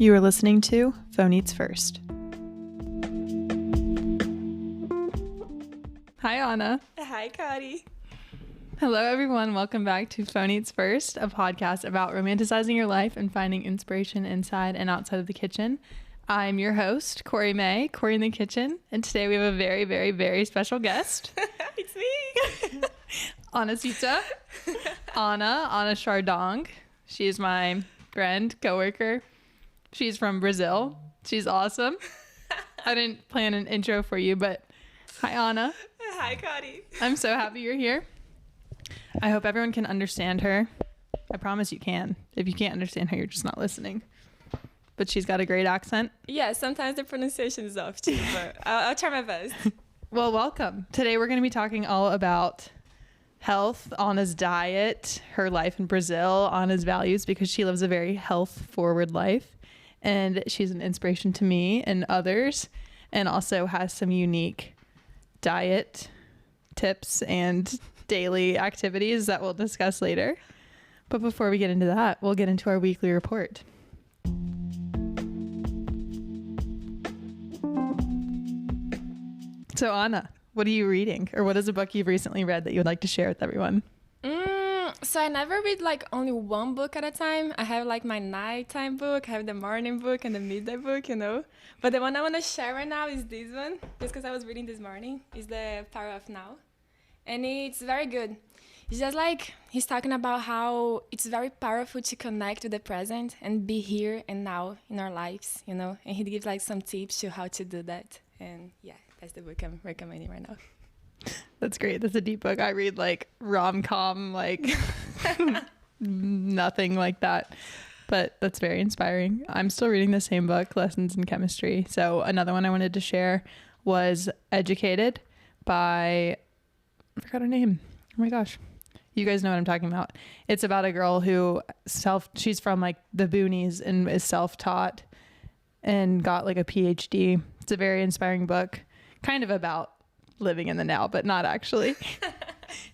You are listening to Phone Eats First. Hi, Ana. Hi, Cody. Hello, everyone. Welcome back to Phone Eats First, a podcast about romanticizing your life and finding inspiration inside and outside of the kitchen. I'm your host, Corey May, Corey in the Kitchen, and today we have a very, very, very special guest. It's me. Ana Schardong. She is my friend, coworker. She's from Brazil. She's awesome. I didn't plan an intro for you, but hi, Ana. Hi, Cody. I'm so happy you're here. I hope everyone can understand her. I promise you can. If you can't understand her, you're just not listening. But she's got a great accent. Yeah, sometimes the pronunciation is off too, but I'll try my best. Well, welcome. Today we're going to be talking all about health, Ana's diet, her life in Brazil, Ana's values, because she lives a very health-forward life. And she's an inspiration to me and others, and also has some unique diet tips and daily activities that we'll discuss later. But before we get into that, we'll get into our weekly report. So Ana, what are you reading? Or what is a book you've recently read that you would like to share with everyone? So I never read like only one book at a time. I have like my nighttime book, I have the morning book and the midday book, you know. But the one I want to share right now is this one, just because I was reading this morning. It's The Power of Now. And it's very good. It's just like he's talking about how it's very powerful to connect with the present and be here and now in our lives, you know. And he gives like some tips to how to do that. And yeah, that's the book I'm recommending right now. That's great. That's a deep book. I read like rom-com, like nothing like that. But that's very inspiring. I'm still reading the same book, Lessons in Chemistry. So another one I wanted to share was Educated by, I forgot her name. Oh my gosh. You guys know what I'm talking about. It's about a girl who she's from like the boonies and is self-taught and got like a PhD. It's a very inspiring book, kind of about living in the now, but not actually.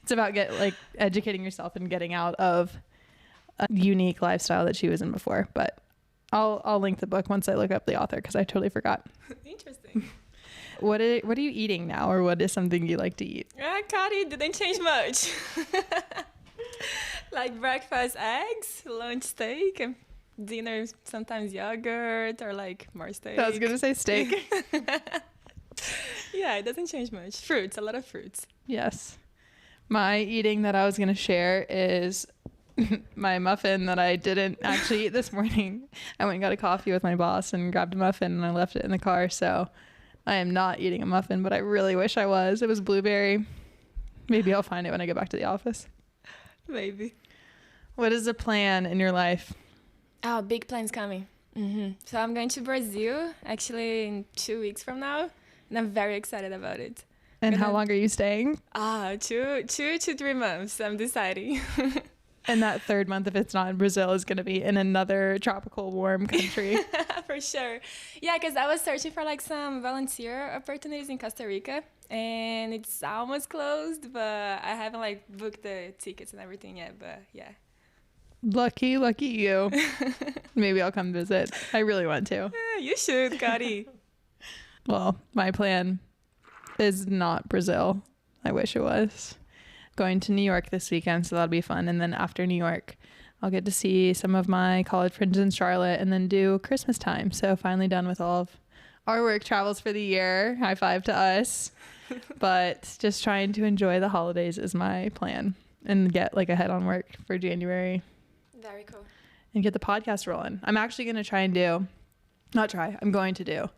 It's about educating yourself and getting out of a unique lifestyle that she was in before. But I'll link the book once I look up the author because I totally forgot. Interesting. What are you eating now, or what is something you like to eat? Cody, didn't change much. Like breakfast, eggs, lunch, steak, and dinner, sometimes yogurt or like more steak. I was gonna say steak. Yeah, it doesn't change much. Fruits, a lot of fruits. Yes. My eating that I was going to share is my muffin that I didn't actually eat this morning. I went and got a coffee with my boss and grabbed a muffin and I left it in the car. So I am not eating a muffin, but I really wish I was. It was blueberry. Maybe I'll find it when I get back to the office. Maybe. What is the plan in your life? Oh, big plans coming. So I'm going to Brazil actually in 2 weeks from now. And I'm very excited about it. And how long are you staying? 2 to 3 months. I'm deciding. And that third month, if it's not in Brazil, is going to be in another tropical warm country. For sure. Yeah, because I was searching for like some volunteer opportunities in Costa Rica. And it's almost closed, but I haven't like booked the tickets and everything yet. But yeah. Lucky you. Maybe I'll come visit. I really want to. Yeah, you should, Cody. Well, my plan is not Brazil. I wish it was. Going to New York this weekend, so that'll be fun. And then after New York, I'll get to see some of my college friends in Charlotte and then do Christmas time. So finally done with all of our work travels for the year. High five to us. But just trying to enjoy the holidays is my plan and get like ahead on work for January. Very cool. And get the podcast rolling. I'm actually going to I'm going to do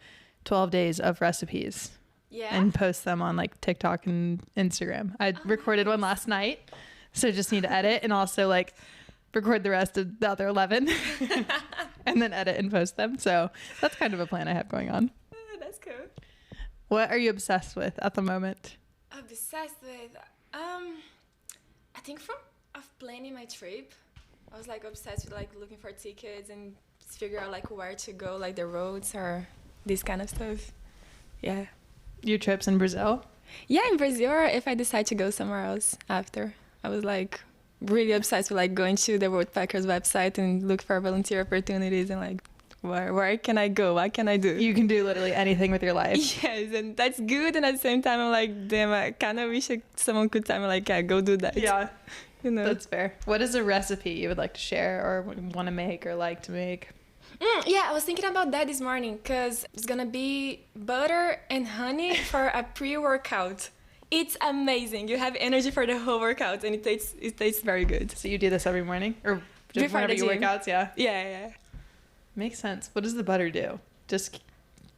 12 days of recipes. Yeah. And post them on like TikTok and Instagram. I recorded one last night, so just need to edit and also like record the rest of the other 11 and then edit and post them. So that's kind of a plan I have going on. That's cool. What are you obsessed with at the moment? Obsessed with, I think of planning my trip. I was like obsessed with like looking for tickets and figure out like where to go, like the roads or this kind of stuff. Yeah. Your trips in Brazil? Yeah, in Brazil, or if I decide to go somewhere else after. I was like really obsessed with like going to the Woodpeckers website and look for volunteer opportunities and like where can I go? What can I do? You can do literally anything with your life. Yes, and that's good. And at the same time, I'm like, damn, I kind of wish someone could tell me like, yeah, go do that. Yeah, you know. that's fair. What is a recipe you would like to share or want to make or like to make? Yeah, I was thinking about that this morning because it's gonna be butter and honey for a pre-workout. It's amazing. You have energy for the whole workout, and it tastes very good. So you do this every morning or just Before whenever the you gym. work outs? Yeah. Yeah. Makes sense. What does the butter do? Just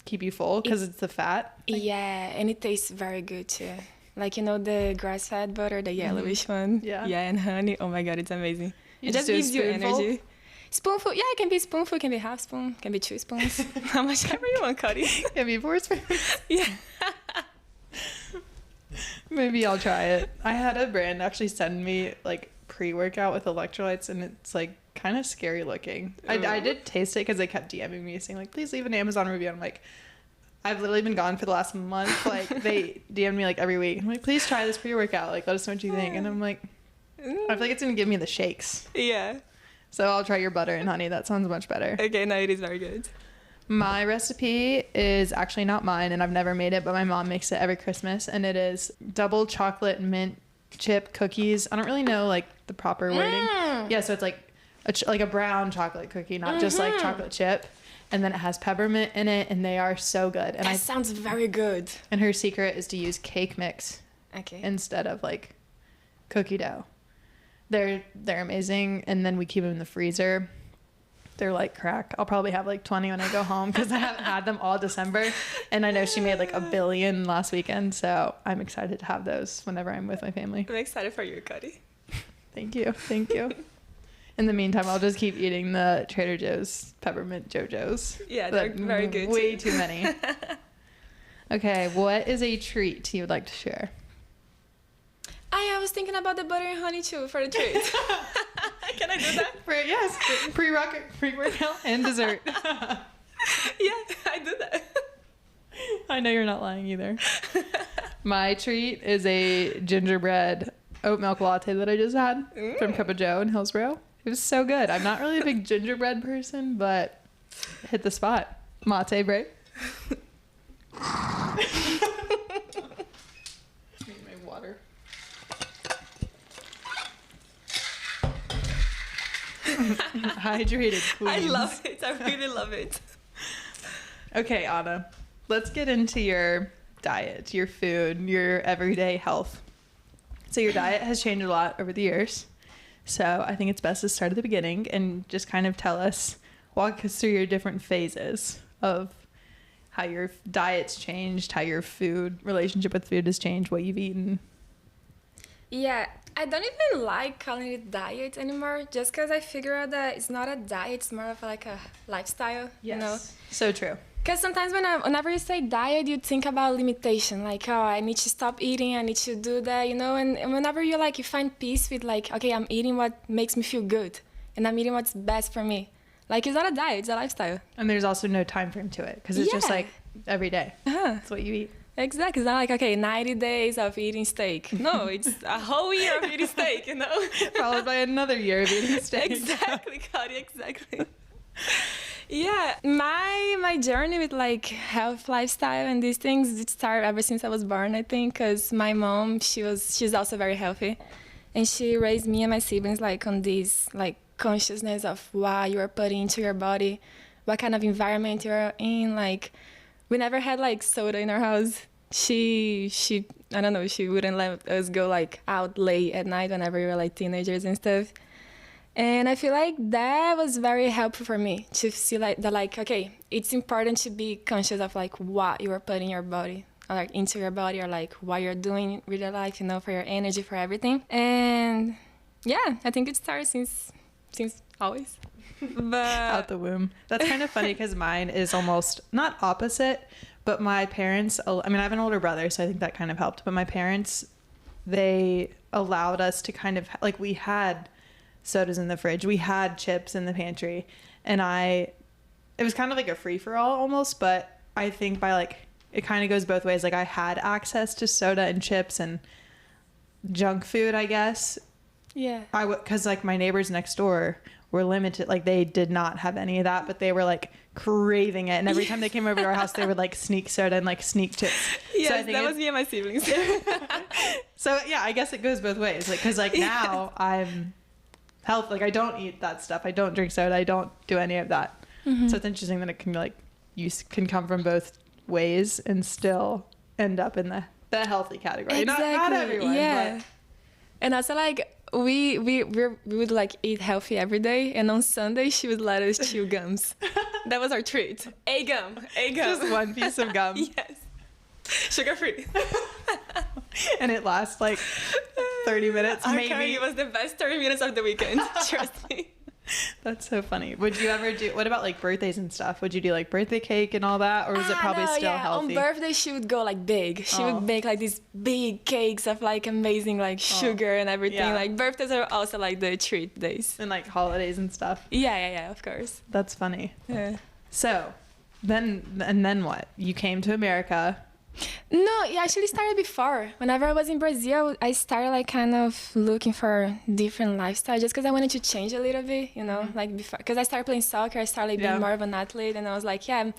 keep you full because it's the fat? Yeah, and it tastes very good too. Like, you know, the grass-fed butter, the yellowish one. Yeah. Yeah, and honey. Oh my God, it's amazing. You It just just do a gives you spoonful? energy. Spoonful. Yeah, it can be spoonful, it can be half spoon, it can be 2 spoons. How much ever you want, Cody. Give me 4 spoons. Yeah. Maybe I'll try it. I had a brand actually send me like pre-workout with electrolytes, and it's like kind of scary looking. I did taste it because they kept DMing me saying like, please leave an Amazon review. I'm like, I've literally been gone for the last month. Like they DM'd me like every week. I'm like, please try this pre-workout. Like, let us know what you think. And I'm like, I feel like it's gonna give me the shakes. Yeah. So I'll try your butter and honey. That sounds much better. Okay, no, it is very good. My recipe is actually not mine, and I've never made it, but my mom makes it every Christmas, and it is double chocolate mint chip cookies. I don't really know like the proper wording. Yeah, so it's like like a brown chocolate cookie, not just like chocolate chip, and then it has peppermint in it, and they are so good. And That sounds very good. and her secret is to use cake mix Okay. instead of like cookie dough. They're amazing, and then we keep them in the freezer. They're like crack. I'll probably have like 20 when I go home because I haven't had them all December. And I know she made like 1 billion last weekend. So I'm excited to have those whenever I'm with my family. I'm excited for you, Cody. Thank you. Thank you. In the meantime, I'll just keep eating the Trader Joe's peppermint JoJo's. Yeah, they're very good. Way too many. Okay, what is a treat you would like to share? I was thinking about the butter and honey too for the treat. Can I do that? Yes, pre-workout and dessert. Yeah, I do that. I know you're not lying either. My treat is a gingerbread oat milk latte that I just had from Cup of Joe in Hillsborough. It was so good. I'm not really a big gingerbread person, but hit the spot. Mate break. Need my water. Hydrated, please. I love it. I really love it. Okay, Anna, let's get into your diet, your food, your everyday health. So your diet has changed a lot over the years. So I think it's best to start at the beginning and just kind of walk us through your different phases of how your diet's changed, how your relationship with food has changed, what you've eaten. Yeah, I don't even like calling it diet anymore just because I figure out that it's not a diet, it's more of like a lifestyle, you know? So true. Because sometimes whenever you say diet, you think about limitation, like, oh, I need to stop eating, I need to do that, you know? And whenever you find peace with like, okay, I'm eating what makes me feel good, and I'm eating what's best for me. Like, it's not a diet, it's a lifestyle. And there's also no time frame to it because it's just like every day. That's what you eat. Exactly. It's not like, okay, 90 days of eating steak. No, it's a whole year of eating steak, you know? Followed by another year of eating steak. Exactly, Cody, exactly. Yeah, my journey with like health, lifestyle, and these things, it started ever since I was born, I think, because my mom, she's also very healthy, and she raised me and my siblings like on this like consciousness of what you are putting into your body, what kind of environment you're in. Like, we never had like soda in our house. She I don't know, she wouldn't let us go like out late at night whenever we were like teenagers and stuff. And I feel like that was very helpful for me to see like that, like, okay, it's important to be conscious of like what you are putting in your body, or like into your body, or like what you're doing with your life, you know, for your energy, for everything. And yeah, I think it started since always. But Out the womb. That's kind of funny because mine is almost not opposite, but my parents, I mean, I have an older brother, so I think that kind of helped. But my parents, they allowed us to kind of, like, we had sodas in the fridge, we had chips in the pantry, and it was kind of like a free-for-all almost, but I think by like, it kind of goes both ways. Like, I had access to soda and chips and junk food, I guess, Yeah. Because like my neighbors next door were limited, like they did not have any of that, but they were like craving it, and every time they came over to our house they would like sneak soda and like sneak chips. Yes, so I think that was me and my siblings. So yeah, I guess it goes both ways, like because like now I'm healthy, like I don't eat that stuff, I don't drink soda, I don't do any of that. So it's interesting that it can be like can come from both ways and still end up in the healthy category. Exactly. Not everyone, yeah. but And also like we would like eat healthy every day, and on Sunday she would let us chew gums. That was our treat. A gum. just one piece of gum. Yes. Sugar free. And it lasts like 30 minutes maybe. Okay, it was the best 30 minutes of the weekend. Trust me. That's so funny. Would you ever what about like birthdays and stuff? Would you do like birthday cake and all that, or is it probably no, still yeah. healthy? On birthday she would go like big. She would bake like these big cakes of like amazing like sugar and everything. Yeah. Like birthdays are also like the treat days. And like holidays and stuff. Yeah, of course. That's funny. Yeah. So then what? You came to America. No, it actually started before. Whenever I was in Brazil, I started like kind of looking for different lifestyle just because I wanted to change a little bit, you know, like before. Because I started playing soccer, I started like, being more of an athlete, and I was like, yeah,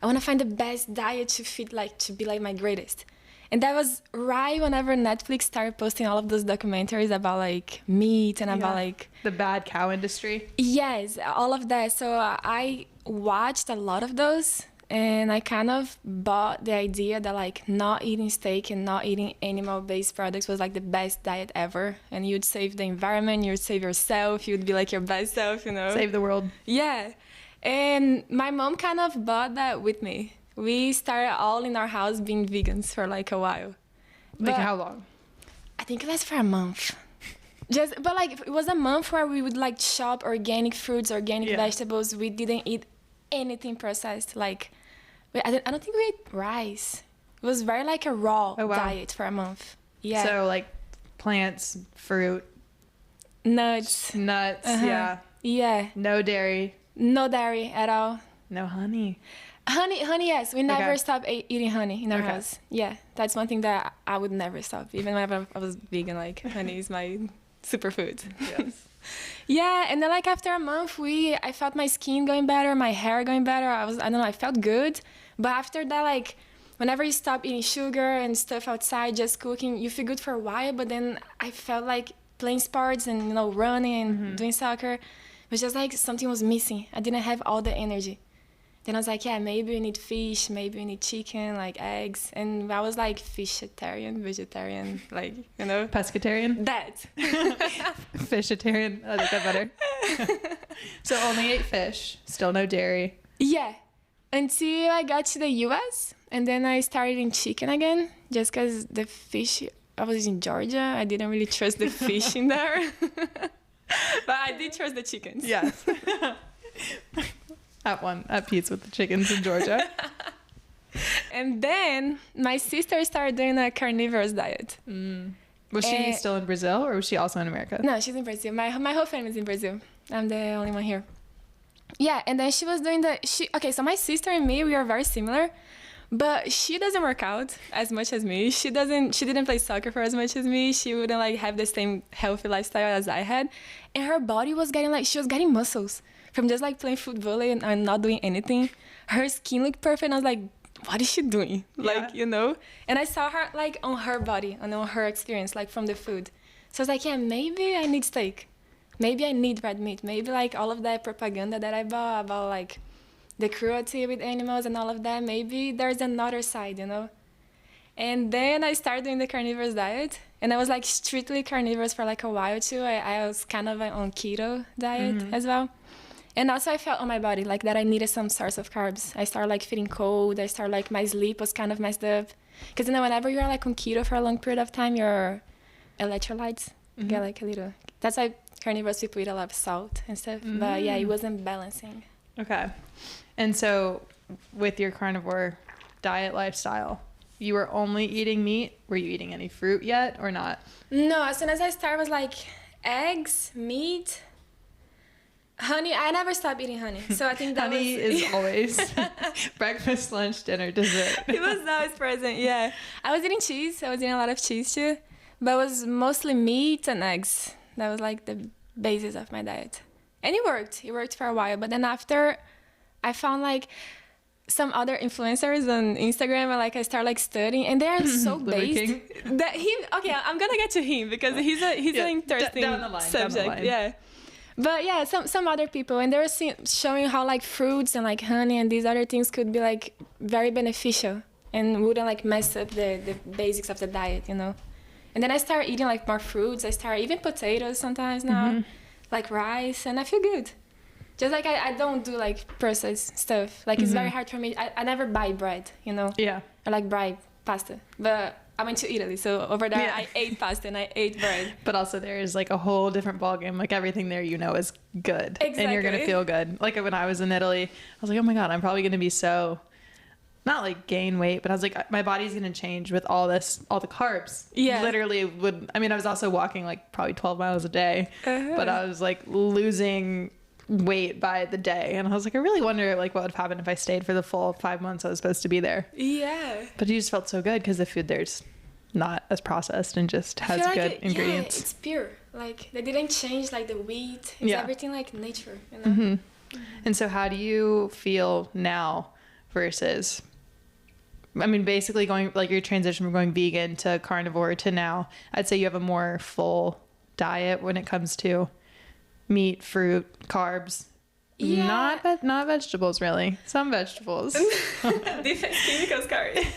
I want to find the best diet to be like my greatest. And that was right whenever Netflix started posting all of those documentaries about like meat and about like the bad cow industry. Yes, all of that. So I watched a lot of those. And I kind of bought the idea that like not eating steak and not eating animal-based products was like the best diet ever. And you'd save the environment, you'd save yourself, you'd be like your best self, you know. Save the world. Yeah. And my mom kind of bought that with me. We started all in our house being vegans for like a while. Like But how long? I think it was for a month. But like it was a month where we would like shop organic fruits, organic vegetables. We didn't eat anything processed. Like I don't think we ate rice. It was very like a raw diet for a month. Yeah. So like plants, fruit, nuts. Yeah. Yeah. No dairy. No dairy at all. No honey. Honey, yes. We never stopped eating honey in our house. Yeah, that's one thing that I would never stop. Even whenever I was vegan, like honey is my superfood. Yes. Yeah, and then like after a month, I felt my skin going better, my hair going better. I don't know, I felt good. But after that, like whenever you stop eating sugar and stuff outside, just cooking, you feel good for a while. But then I felt like playing sports and running and doing soccer. It was just like something was missing. I didn't have all the energy. Then I was like, yeah, maybe we need fish, maybe we need chicken, like eggs. And I was like fishitarian, vegetarian, like, Pescatarian? That. Fishitarian. I like that better. So only ate fish, still no dairy. Yeah. Until I got to the US, and then I started eating chicken again, just because the fish, I was in Georgia, I didn't really trust the fish in there. But I did trust the chickens. Yes. At Pete's with the chickens in Georgia. And then my sister started doing a carnivorous diet. Was she still in Brazil, or was she also in America? No, she's in Brazil. My whole family is in Brazil. I'm the only one here. Yeah, and then she was doing okay, so my sister and me, we are very similar, but she doesn't work out as much as me. She didn't play soccer for as much as me. She wouldn't like have the same healthy lifestyle as I had. And her body was she was getting muscles from just like playing football and not doing anything. Her skin looked perfect, and I was like, what is she doing? Like, And I saw her like on her body and on her experience, like from the food. So I was like, yeah, maybe I need steak. Maybe I need red meat. Maybe like all of that propaganda that I bought about like the cruelty with animals and all of that, maybe there's another side, And then I started doing the carnivorous diet, and I was like strictly carnivorous for like a while too. I was kind of on keto diet as well. And also I felt on my body like that I needed some source of carbs. I started like feeling cold. I started like my sleep was kind of messed up. Because whenever you're like on keto for a long period of time, your electrolytes get like a little... That's why carnivorous people eat a lot of salt and stuff. But yeah, it wasn't balancing. Okay. And so with your carnivore diet lifestyle, you were only eating meat? Were you eating any fruit yet or not? No, as soon as I started, it was like eggs, meat, honey. I never stopped eating honey. So I think that honey is always breakfast, lunch, dinner, dessert. It was always present, yeah. I was eating cheese. I was eating a lot of cheese too. But it was mostly meat and eggs. That was like the basis of my diet. And it worked. It worked for a while. But then after, I found like some other influencers on Instagram, and like I started like studying, and they're so based that okay, I'm gonna get to him because he's an interesting subject. Yeah. But yeah, some other people, and they were showing how like fruits and like honey and these other things could be like very beneficial and wouldn't like mess up the basics of the diet, you know. And then I started eating like more fruits. I started eating potatoes sometimes now, like rice, and I feel good. Just like I don't do like processed stuff. Like it's very hard for me. I never buy bread, you know. Yeah. I like buy pasta, but I went to Italy, so over there I ate pasta and I ate bread. But also there is like a whole different ballgame. Like everything there, you know, is good. Exactly. And you're gonna feel good. Like when I was in Italy, I was like, oh my god, I'm probably gonna be so, not like gain weight, but I was like, my body's gonna change with all the carbs. Yeah. Literally I was also walking like probably 12 miles a day, but I was like losing weight by the day, and I was like, I really wonder like what would happen if I stayed for the full 5 months I was supposed to be there. Yeah. But you just felt so good because the food there's not as processed and just has good ingredients. Yeah, it's pure. Like they didn't change like the wheat. It's everything like nature, you know. And so how do you feel now versus, I mean, basically going like your transition from going vegan to carnivore to now, I'd say you have a more full diet when it comes to meat, fruit, carbs. Yeah. Not vegetables, really. Some vegetables. Different chemicals, Kari.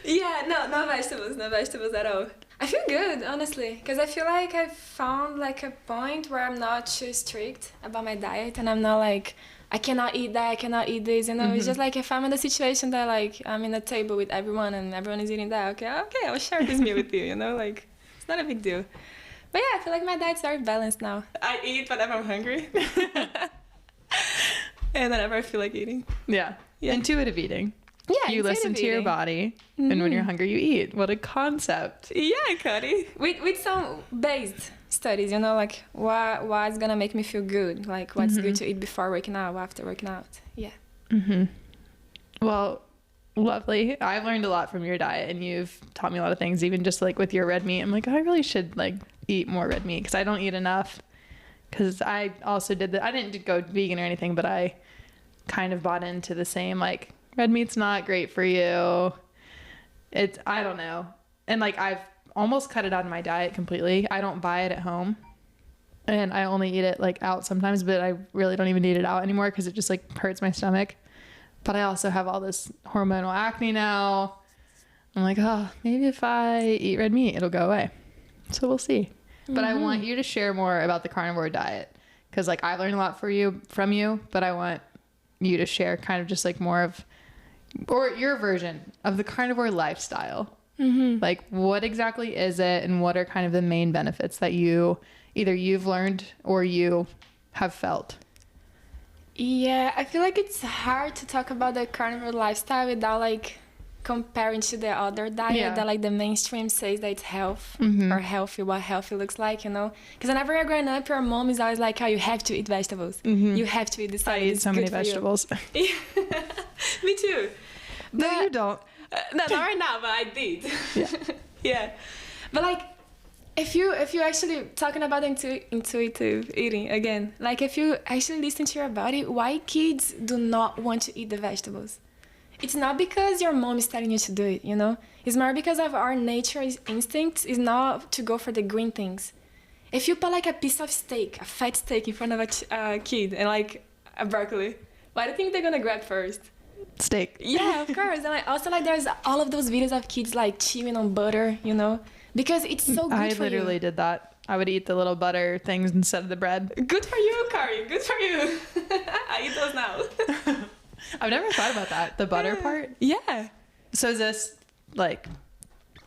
Yeah, no vegetables at all. I feel good, honestly, because I feel like I found like a point where I'm not too strict about my diet, and I'm not like, I cannot eat that, I cannot eat this, you know. It's just like if I'm in a situation that like I'm in a table with everyone and everyone is eating that, okay, I'll share this meal with you, you know, like it's not a big deal. But yeah, I feel like my diet's very balanced now. I eat whenever I'm hungry. And whenever I feel like eating. Yeah. Intuitive eating. Yeah, you listen to your body, and when you're hungry, you eat. What a concept. Yeah, Cody. With some based studies, you know, like what's gonna make me feel good, like what's good to eat before working out, after working out. Yeah. Well, lovely. I've learned a lot from your diet, and you've taught me a lot of things, even just like with your red meat. I'm like, I really should like eat more red meat because I don't eat enough. Because I also I didn't go vegan or anything, but I kind of bought into the same like, red meat's not great for you. I don't know. And like I've almost cut it out of my diet completely. I don't buy it at home, and I only eat it like out sometimes, but I really don't even eat it out anymore because it just like hurts my stomach. But I also have all this hormonal acne now. I'm like, oh, maybe if I eat red meat, it'll go away. So we'll see. But I want you to share more about the carnivore diet, because like I've learned a lot from you, but I want you to share kind of just like more of, or your version of the carnivore lifestyle. Like what exactly is it, and what are kind of the main benefits that you've learned or you have felt? Yeah, I feel like it's hard to talk about the carnivore lifestyle without like comparing to the other diet that like the mainstream says that it's health or healthy, what healthy looks like, you know. Because whenever you're growing up, your mom is always like, oh, you have to eat vegetables. You have to eat this. I eat so many vegetables. Me too. No, you don't. No, not right now, but I did. Yeah. But like, if you actually talking about intuitive eating again, like if you actually listen to your body, why kids do not want to eat the vegetables? It's not because your mom is telling you to do it, you know? It's more because of our nature instinct is not to go for the green things. If you put like a piece of steak, a fat steak in front of a kid and like a broccoli, what do you think they're gonna grab first? Steak. Yeah, of course. And like, also like there's all of those videos of kids like chewing on butter, you know? Because it's so good for you. I literally did that. I would eat the little butter things instead of the bread. Good for you, Kari. Good for you. I eat those now. I've never thought about that. The butter part? Yeah. So is this like,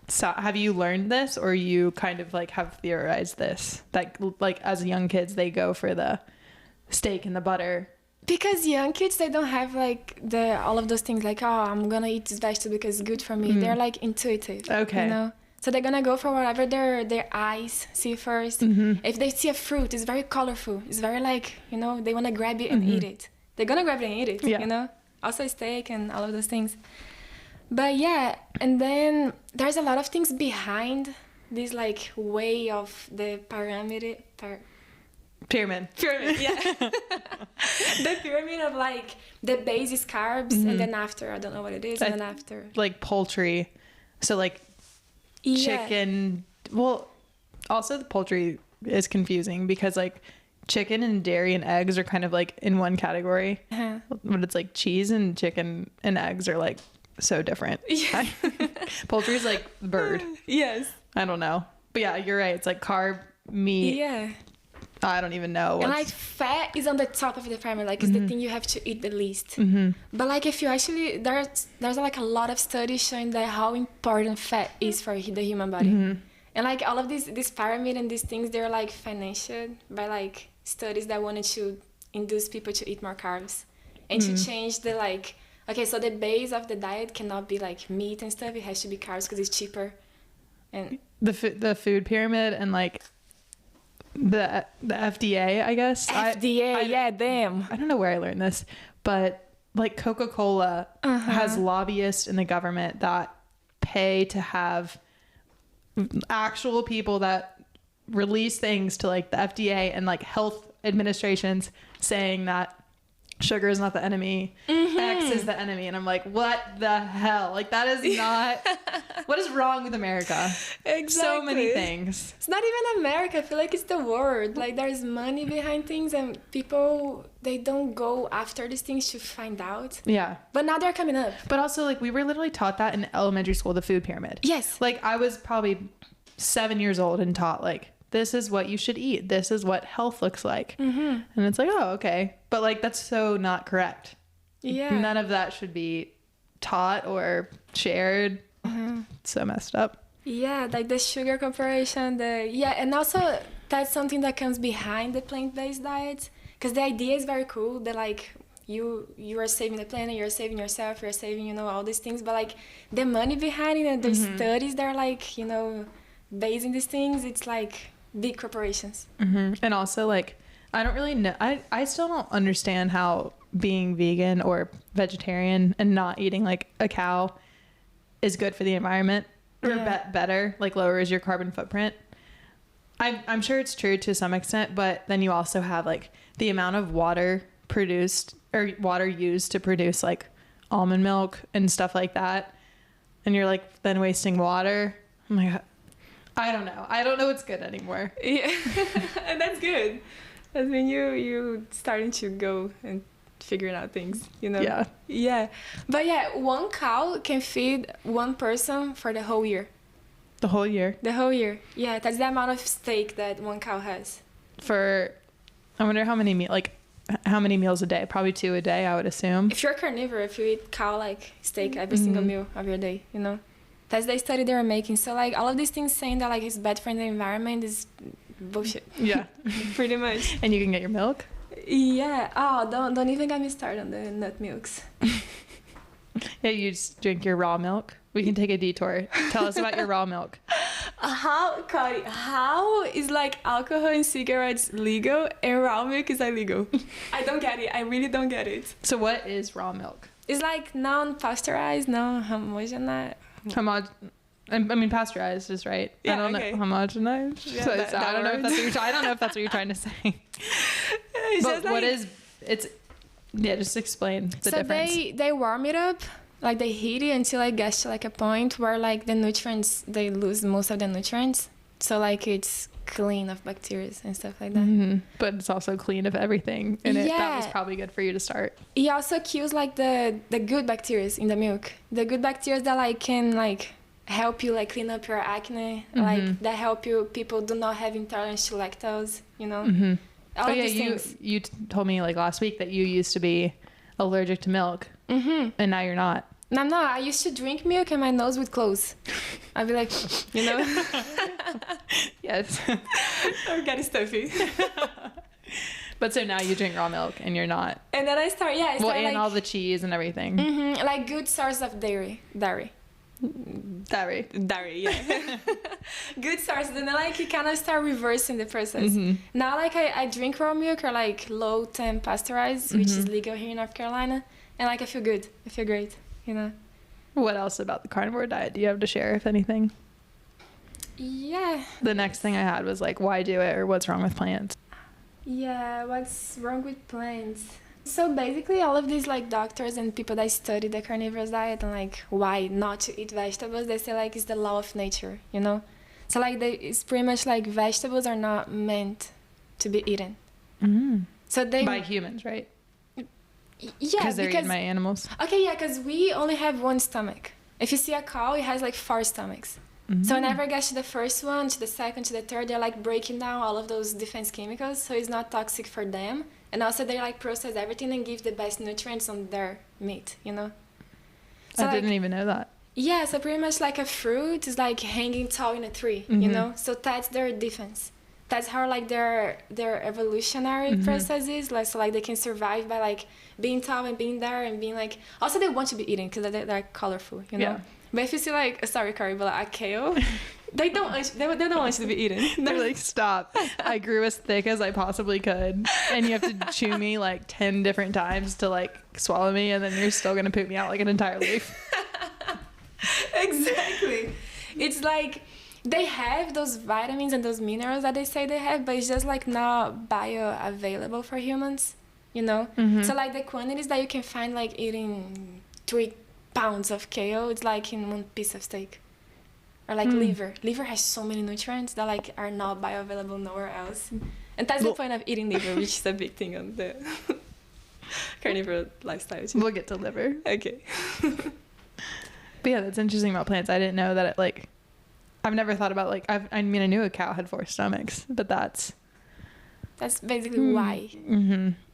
so have you learned this, or you kind of like have theorized this? Like as young kids, they go for the steak and the butter. Because young kids, they don't have like all of those things like, oh, I'm going to eat this vegetable because it's good for me. They're like intuitive. Okay. You know? So they're going to go for whatever their eyes see first. If they see a fruit, it's very colorful. It's very like, you know, they want to grab it and eat it. They're going to grab it and eat it, you know? Also steak and all of those things. But yeah, and then there's a lot of things behind this like way of the pyramid, yeah. The pyramid of like the base is carbs, and then after, I don't know what it is, and then after like poultry, so like chicken. Well, also the poultry is confusing because like chicken and dairy and eggs are kind of like in one category, but it's like cheese and chicken and eggs are like so different. Yeah. Poultry is like bird. Yes. I don't know, but yeah, you're right. It's like carb, meat. Yeah. I don't even know. And like fat is on the top of the pyramid, like it's the thing you have to eat the least. But like if you actually, there's like a lot of studies showing that how important fat is for the human body. And like all of this pyramid and these things, they're like financed by like studies that wanted to induce people to eat more carbs and to change the like, okay, so the base of the diet cannot be like meat and stuff, it has to be carbs because it's cheaper. And the food pyramid and like the FDA, I guess. FDA, damn. I don't know where I learned this, but like Coca-Cola has lobbyists in the government that pay to have actual people that release things to like the FDA and like health administrations saying that sugar is not the enemy, X is the enemy. And I'm like, what the hell? Like that is not, what is wrong with America? Exactly. So many things. It's not even America. I feel like it's the world. Like there's money behind things and people, they don't go after these things to find out. Yeah. But now they're coming up. But also like we were literally taught that in elementary school, the food pyramid. Yes. Like I was probably 7 years old and taught like, this is what you should eat. This is what health looks like. And it's like, oh, okay. But like, that's so not correct. Yeah. None of that should be taught or shared. So messed up. Yeah, like the sugar comparison, and also that's something that comes behind the plant-based diet. Because the idea is very cool that like you are saving the planet, you're saving yourself, you're saving, you know, all these things. But like the money behind it and the studies that are like, you know, based in these things, it's like big corporations. And also like I don't really know, I still don't understand how being vegan or vegetarian and not eating like a cow is good for the environment or better, like lowers your carbon footprint. I'm sure it's true to some extent, but then you also have like the amount of water produced or water used to produce like almond milk and stuff like that, and you're like then wasting water. Oh my god, I don't know what's good anymore. Yeah. And that's good. That means you starting to go and figuring out things, you know. Yeah. But yeah, one cow can feed one person for the whole year. The whole year. Yeah, that's the amount of steak that one cow has. For I wonder how many meals a day. Probably 2 a day, I would assume. If you're a carnivore, if you eat cow like steak every single meal of your day, you know. That's the study they were making. So like all of these things saying that like it's bad for the environment is bullshit. Yeah. Pretty much. And you can get your milk? Yeah. Oh, don't even get me started on the nut milks. Yeah, you just drink your raw milk. We can take a detour. Tell us about your raw milk. Cody, how is like alcohol and cigarettes legal and raw milk is illegal? I don't get it. I really don't get it. So what is raw milk? It's like non-pasteurized, non-homogenized. I mean, pasteurized is right. Yeah, I don't know. Homogenized. Yeah, So that I don't know if that's what you're. I don't know if that's what you're trying to say. But what is? It's. Yeah, just explain the difference. So they warm it up, like they heat it until it gets to like a point where like the nutrients, they lose most of the nutrients. So like it's clean of bacteria and stuff like that. But it's also clean of everything in it. That was probably good for you to start. It also kills like the good bacteria in the milk. The good bacteria that like can like help you like clean up your acne, like that help you. People do not have intolerance to lactose, you know. All of these things. You told me like last week that you used to be allergic to milk, and now you're not. No, I used to drink milk and my nose would close. I'd be like, you know. Yes. Or getting stuffy. But so now you drink raw milk and you're not. And then I start and like, all the cheese and everything. Like good source of dairy, yeah. Good source. Then like you kind of start reversing the process. Now like I drink raw milk or like low temp pasteurized, which is legal here in North Carolina, and like I feel good. I feel great, you know. What else about the carnivore diet do you have to share, if anything? Yeah. The next thing I had was like, why do it, or what's wrong with plants? Yeah, what's wrong with plants? So basically, all of these like doctors and people that study the carnivorous diet and like why not to eat vegetables, they say like it's the law of nature, you know? So like it's pretty much like vegetables are not meant to be eaten. Mm. So they By humans, right? yeah, Because they're eating my animals. Okay, yeah, because we only have one stomach. If you see a cow, it has like 4 stomachs. So whenever it gets to the first one, to the second, to the third, they're like breaking down all of those defense chemicals, so it's not toxic for them. And also they like process everything and give the best nutrients on their meat, you know? So I didn't even know that. Yeah, so pretty much like a fruit is like hanging tall in a tree, you know? So that's their defense. That's how like their evolutionary process is. Like, so like they can survive by like being tall and being there and being like, also they want to be eaten because they're colorful, you know? Yeah. But if you see like, sorry Carrie, but like a kale, they don't want you to be eaten. They're like, stop. I grew as thick as I possibly could, and you have to chew me like 10 different times to like swallow me, and then you're still gonna poop me out like an entire leaf. Exactly. It's like they have those vitamins and those minerals that they say they have, but it's just like not bioavailable for humans, you know? So like the quantities that you can find like eating 3 pounds of kale, it's like in one piece of steak. Or like liver. Liver has so many nutrients that like are not bioavailable nowhere else. And that's the point of eating liver, which is a big thing on the carnivore lifestyle too. We'll get to liver. Okay. But yeah, that's interesting about plants. I didn't know that it like, I've never thought about like, I mean, I knew a cow had 4 stomachs, but that's basically why.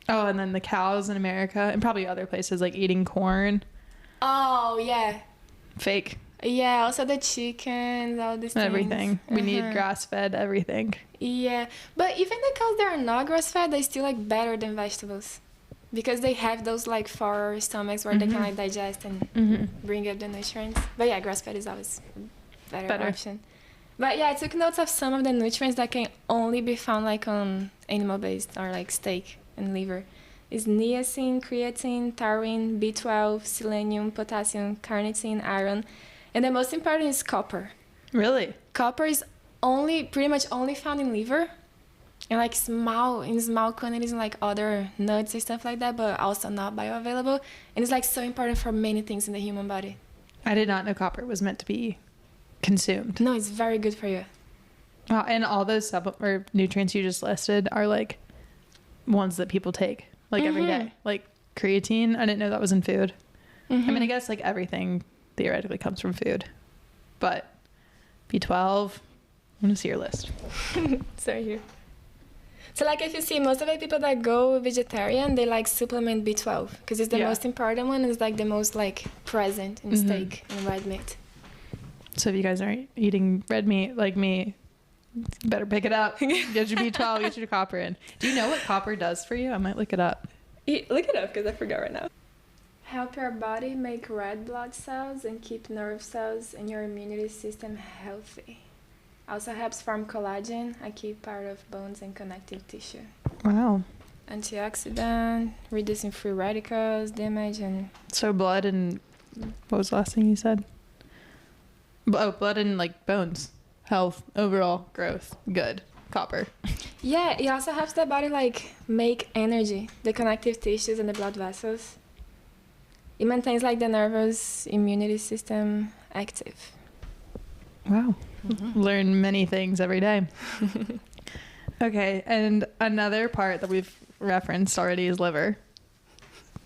Oh, and then the cows in America and probably other places like eating corn. Oh, yeah. Fake. Yeah, also the chickens, all these things. Everything. We need grass-fed everything. Yeah, but even the cows that are not grass-fed, they still like better than vegetables. Because they have those like 4 stomachs where they can like digest and bring up the nutrients. But yeah, grass-fed is always a better option. But yeah, I took notes of some of the nutrients that can only be found like on animal-based or like steak and liver. Is niacin, creatine, taurine, B12, selenium, potassium, carnitine, iron, and the most important is copper. Really? Copper is pretty much only found in liver, and like small quantities in like other nuts and stuff like that, but also not bioavailable. And it's like so important for many things in the human body. I did not know copper was meant to be consumed. No, it's very good for you. And all those or nutrients you just listed are like ones that people take like every day. Like creatine, I didn't know that was in food. I mean, I guess like everything theoretically comes from food, but B12, I want to see your list. Sorry here. So like if you see most of the people that go vegetarian, they like supplement B12 because it's the most important one and it's like the most like present in steak and red meat. So if you guys aren't eating red meat like me, you better pick it up. Get your B12, get your copper in. Do you know what copper does for you? I might look it up. Look it up because I forgot right now. Help your body make red blood cells and keep nerve cells and your immunity system healthy. Also helps form collagen, a key part of bones and connective tissue. Wow. Antioxidant, reducing free radicals, damage, and... So blood and... What was the last thing you said? Oh, blood and like bones. Health, overall growth, good. Copper. Yeah, it also helps the body like make energy, the connective tissues and the blood vessels. It maintains like the nervous immunity system active. Wow. Learn many things every day. Okay, and another part that we've referenced already is liver.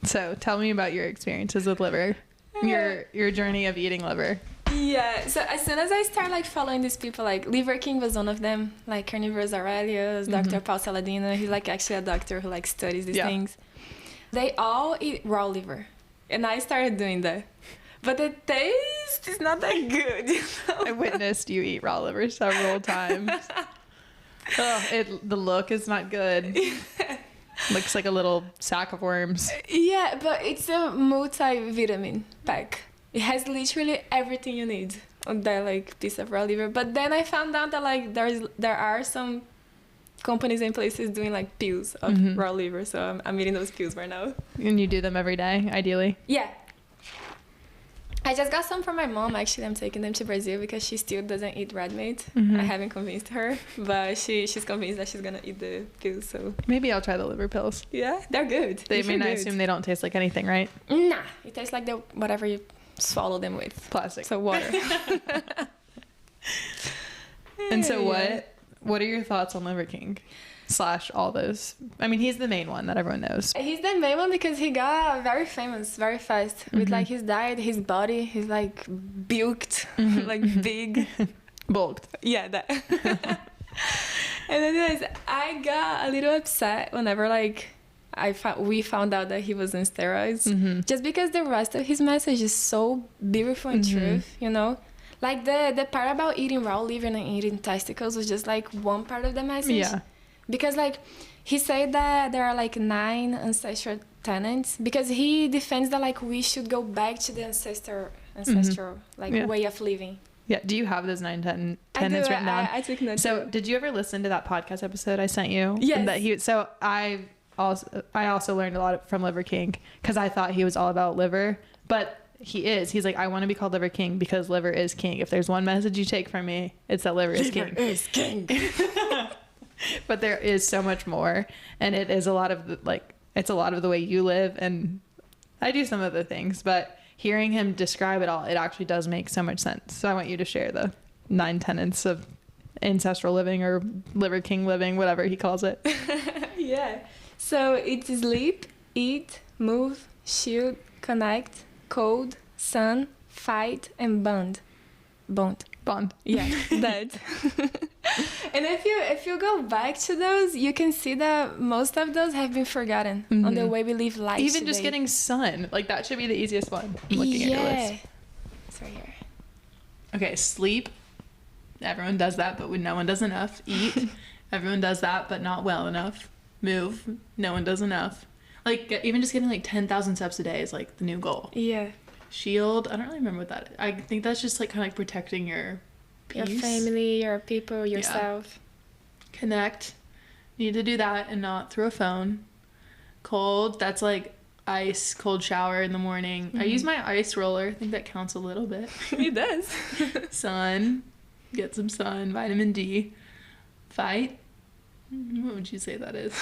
So tell me about your experiences with liver, your journey of eating liver. Yeah, so as soon as I start like following these people, like Liver King was one of them, like Carnivore Aurelius, Dr. Paul Saladino, he's like actually a doctor who like studies these things. They all eat raw liver, and I started doing that. But the taste is not that good. You know? I witnessed you eat raw liver several times. The look is not good. Looks like a little sack of worms. Yeah, but it's a multivitamin pack. It has literally everything you need on that like piece of raw liver. But then I found out that like there are some companies and places doing like pills of raw liver, so I'm eating those pills right now. And you do them every day, ideally? Yeah. I just got some from my mom. Actually, I'm taking them to Brazil because she still doesn't eat red meat. I haven't convinced her, but she's convinced that she's gonna eat the pills. So maybe I'll try the liver pills. yeah, they're good. I assume they don't taste like anything, right? Nah, it tastes like the whatever you swallow them with. Plastic. So water. And so what are your thoughts on Liver King / all those? I mean, he's the main one that everyone knows. He's the main one because he got very famous very fast with like his diet, his body. He's like bulked, like big, Bulked. Yeah, that. And anyways, I got a little upset whenever like we found out that he was on steroids, just because the rest of his message is so beautiful and truth, you know. Like the part about eating raw liver and eating testicles was just like one part of the message. Yeah. Because like he said that there are like 9 ancestral tenets, because he defends that like we should go back to the ancestral way of living. Yeah. Do you have those 9 tenets written down? I took notes. So did you ever listen to that podcast episode I sent you? Yes. I also learned a lot from Liver King because I thought he was all about liver, but he's like, I want to be called Liver King because liver is king. If there's one message you take from me, it's that liver is king. Liver is king. But there is so much more, and it is a lot of it's a lot of the way you live, and I do some of the things, but hearing him describe it all, it actually does make so much sense. So I want you to share the 9 tenets of ancestral living or Liver King living, whatever he calls it. Yeah. So it's sleep, eat, move, shield, connect, code, sun, fight, and bond. Yeah, that. And if you go back to those, you can see that most of those have been forgotten on the way we live life. Even today. just getting sun, like that should be the easiest one. I'm looking at your list. It's right here. Okay, sleep. Everyone does that, but no one does enough. Eat. Everyone does that, but not well enough. Move. No one does enough. Like even just getting like 10,000 steps a day is like the new goal. Yeah. Shield. I don't really remember what that is. I think that's just like kind of like protecting your peace. Your family, your people, yourself. Yeah. Connect. Need to do that and not through a phone. Cold. That's like ice, cold shower in the morning. I use my ice roller. I think that counts a little bit. It does. Sun. Get some sun. Vitamin D. Fight. What would you say that is?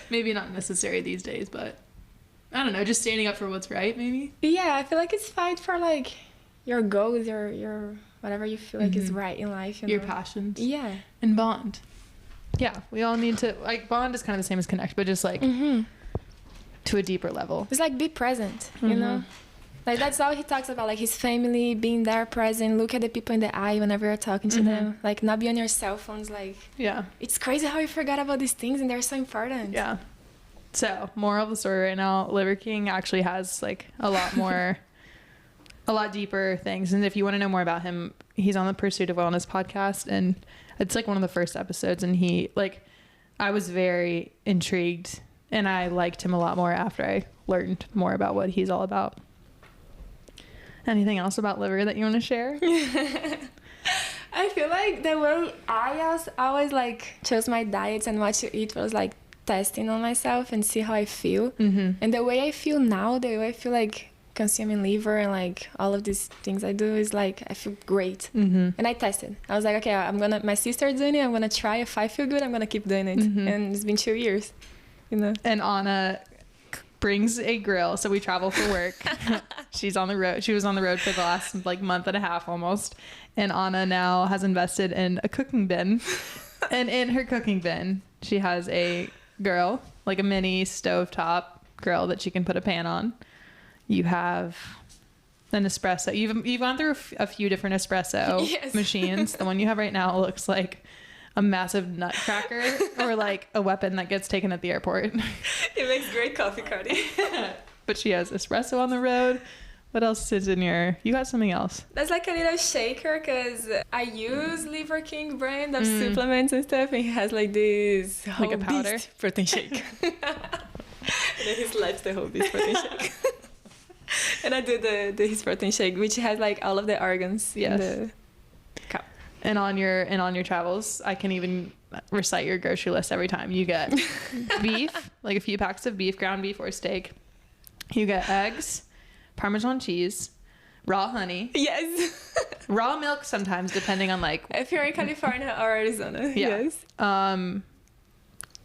Maybe not necessary these days, but I don't know, just standing up for what's right, maybe? Yeah, I feel like it's fight for like your goals, your whatever you feel like is right in life. Your passions. Yeah. And bond. Yeah, we all need to, like, bond is kind of the same as connect, but just like to a deeper level. It's like be present, you know? Like that's all he talks about, like his family, being there present, look at the people in the eye whenever you're talking to them, like not be on your cell phones. Like, yeah, it's crazy how you forgot about these things and they're so important. Yeah. So moral of the story right now, Liver King actually has like a lot more, a lot deeper things. And if you want to know more about him, he's on the Pursuit of Wellness podcast, and it's like one of the first episodes, and I was very intrigued and I liked him a lot more after I learned more about what he's all about. Anything else about liver that you want to share? I feel like the way I always like chose my diets and what to eat was like testing on myself and see how I feel. And the way I feel now, the way I feel like consuming liver and like all of these things I do is like I feel great. And I tested. I was like, okay, my sister's doing it, I'm gonna try. If I feel good, I'm gonna keep doing it. And it's been 2 years, you know. And Ana brings a grill, so we travel for work. She's on the road. She was on the road for the last like month and a half almost, and Ana now has invested in a cooking bin. And in her cooking bin she has a grill, like a mini stovetop grill that she can put a pan on. You have an espresso. You've gone through a few different espresso machines. The one you have right now looks like a massive nutcracker or like a weapon that gets taken at the airport. It makes great coffee, Cardi. But she has espresso on the road. What else is in your... You got something else. That's like a little shaker because I use Liver King brand of supplements and stuff, and he has like this like a powder protein shake. And then he slaps the whole beast protein shake. And I do his protein shake, which has like all of the organs in the cup. And on your travels, I can even recite your grocery list every time. You get beef, like a few packs of beef, ground beef or steak. You get eggs, Parmesan cheese, raw honey, Yes. raw milk sometimes, depending on like If you're in California or Arizona. Yeah. Yes.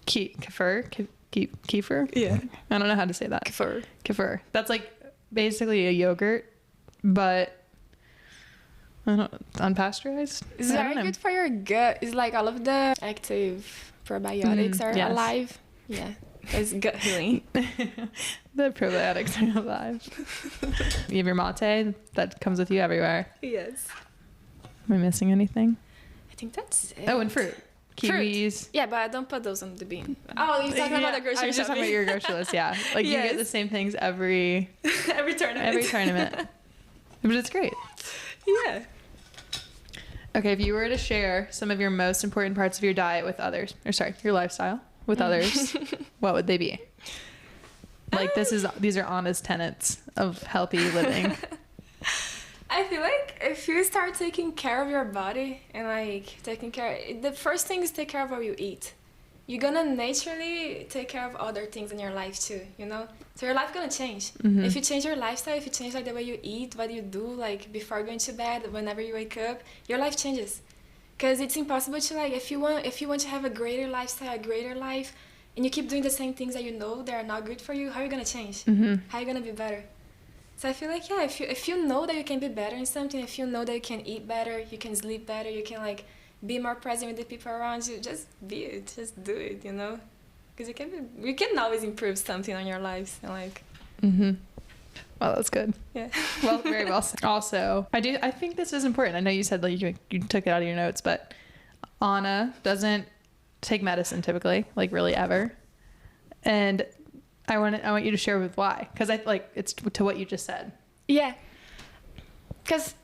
kefir. Yeah. I don't know how to say that. Kefir. That's like basically a yogurt, but I don't unpasteurized. It's very good for your gut. It's like all of the active probiotics are yes. alive. Yeah. It's gut healing. The probiotics are alive. You have your mate that comes with you everywhere. Yes. Am I missing anything? I think that's it. Oh, and fruit. Kiwis. Fruit. Yeah, but I don't put those on the bean. Oh, you're talking about the grocery I was just talking about your grocery list, yeah. Like you get the same things every tournament. But it's great. Yeah. Okay, if you were to share some of your most important parts of your diet with others, your lifestyle with others, what would they be? Like these are honest tenets of healthy living. I feel like if you start taking care of your body and like the first thing is take care of what you eat. You're gonna naturally take care of other things in your life too, you know? So your life gonna change. Mm-hmm. If you change your lifestyle, if you change like the way you eat, what you do, like before going to bed, whenever you wake up, your life changes. Because it's impossible to like, if you want to have a greater lifestyle, a greater life, and you keep doing the same things that you know that are not good for you, how are you gonna change? Mm-hmm. How are you gonna be better? So I feel like, yeah, if you know that you can be better in something, if you know that you can eat better, you can sleep better, you can like be more present with the people around you, just be it, just do it, you know? Because you can always improve something on your lives and like. Mm-hmm. Well, that's good. Yeah. Well, very well said. Also, I think this is important. I know you said like you took it out of your notes, but Ana doesn't take medicine typically, like really ever. And I want you to share with why, because I like it's to what you just said. Yeah. Because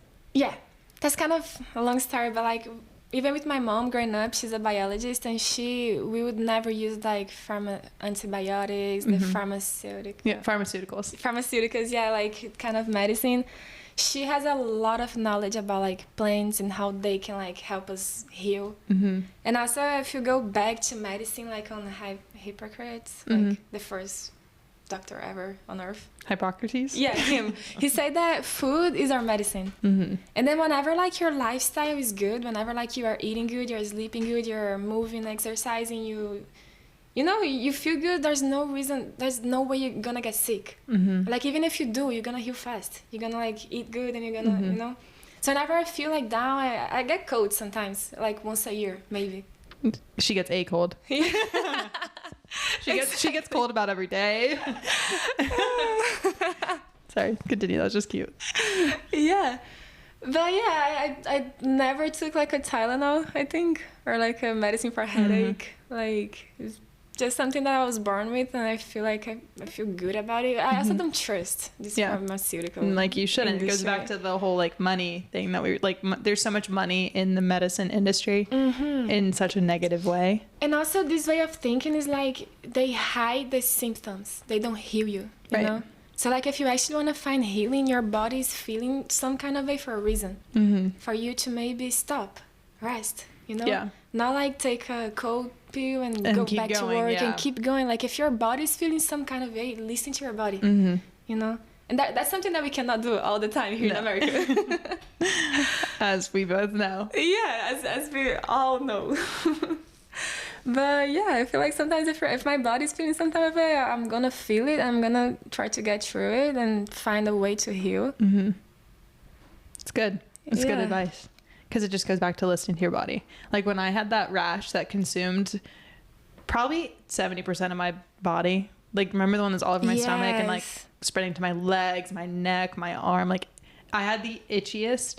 that's kind of a long story, but like even with my mom growing up, she's a biologist, and we would never use like antibiotics, the pharmaceuticals, yeah, like kind of medicine. She has a lot of knowledge about like plants and how they can like help us heal. Mm-hmm. And also if you go back to medicine, like on Hippocrates, like the first doctor ever on earth. Hippocrates? Yeah, him. He said that food is our medicine. Mm-hmm. And then whenever like your lifestyle is good, whenever like you are eating good, you're sleeping good, you're moving, exercising, you feel good, there's no way you're gonna get sick. Mm-hmm. Like even if you do, you're gonna heal fast. You're gonna like eat good and you're gonna, you know. So whenever I feel like down, I get colds sometimes, like once a year, maybe. She gets a cold. She gets cold about every day. Sorry, continue. That was just cute. Yeah. But yeah, I never took like a Tylenol, I think, or like a medicine for a headache. Like it's just something that I was born with, and I feel like I feel good about it. I also don't trust this pharmaceutical. Like you shouldn't. Industry. It goes back to the whole like money thing that we like. There's so much money in the medicine industry in such a negative way. And also this way of thinking is like they hide the symptoms. They don't heal you. You know. So like if you actually want to find healing, your body is feeling some kind of way for a reason. For you to maybe stop, rest. You know. Yeah. Not like take a cold pill and go back to work and keep going. Like if your body's feeling some kind of way, listen to your body. You know. And that's something that we cannot do all the time here in America. As we both know. Yeah, as we all know. But yeah, I feel like sometimes if my body's feeling some type of way, I'm gonna feel it. I'm gonna try to get through it and find a way to heal. It's good. It's good advice. Because it just goes back to listening to your body. Like when I had that rash that consumed probably 70% of my body. Like remember the one that's all over my stomach and like spreading to my legs, my neck, my arm. Like I had the itchiest,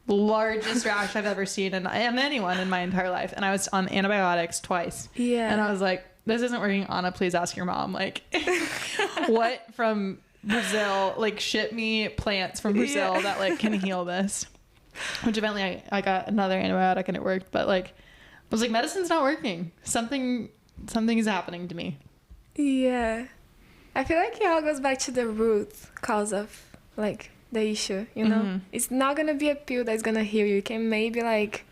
largest rash I've ever seen in anyone in my entire life. And I was on antibiotics twice. Yeah. And I was like, this isn't working, Ana, please ask your mom. Like what from Brazil, like ship me plants from Brazil that like can heal this. Which eventually I got another antibiotic and it worked, but like I was like, medicine's not working. Something is happening to me. Yeah. I feel like it all goes back to the root cause of like the issue, you know? It's not gonna be a pill that's gonna heal you. You can maybe like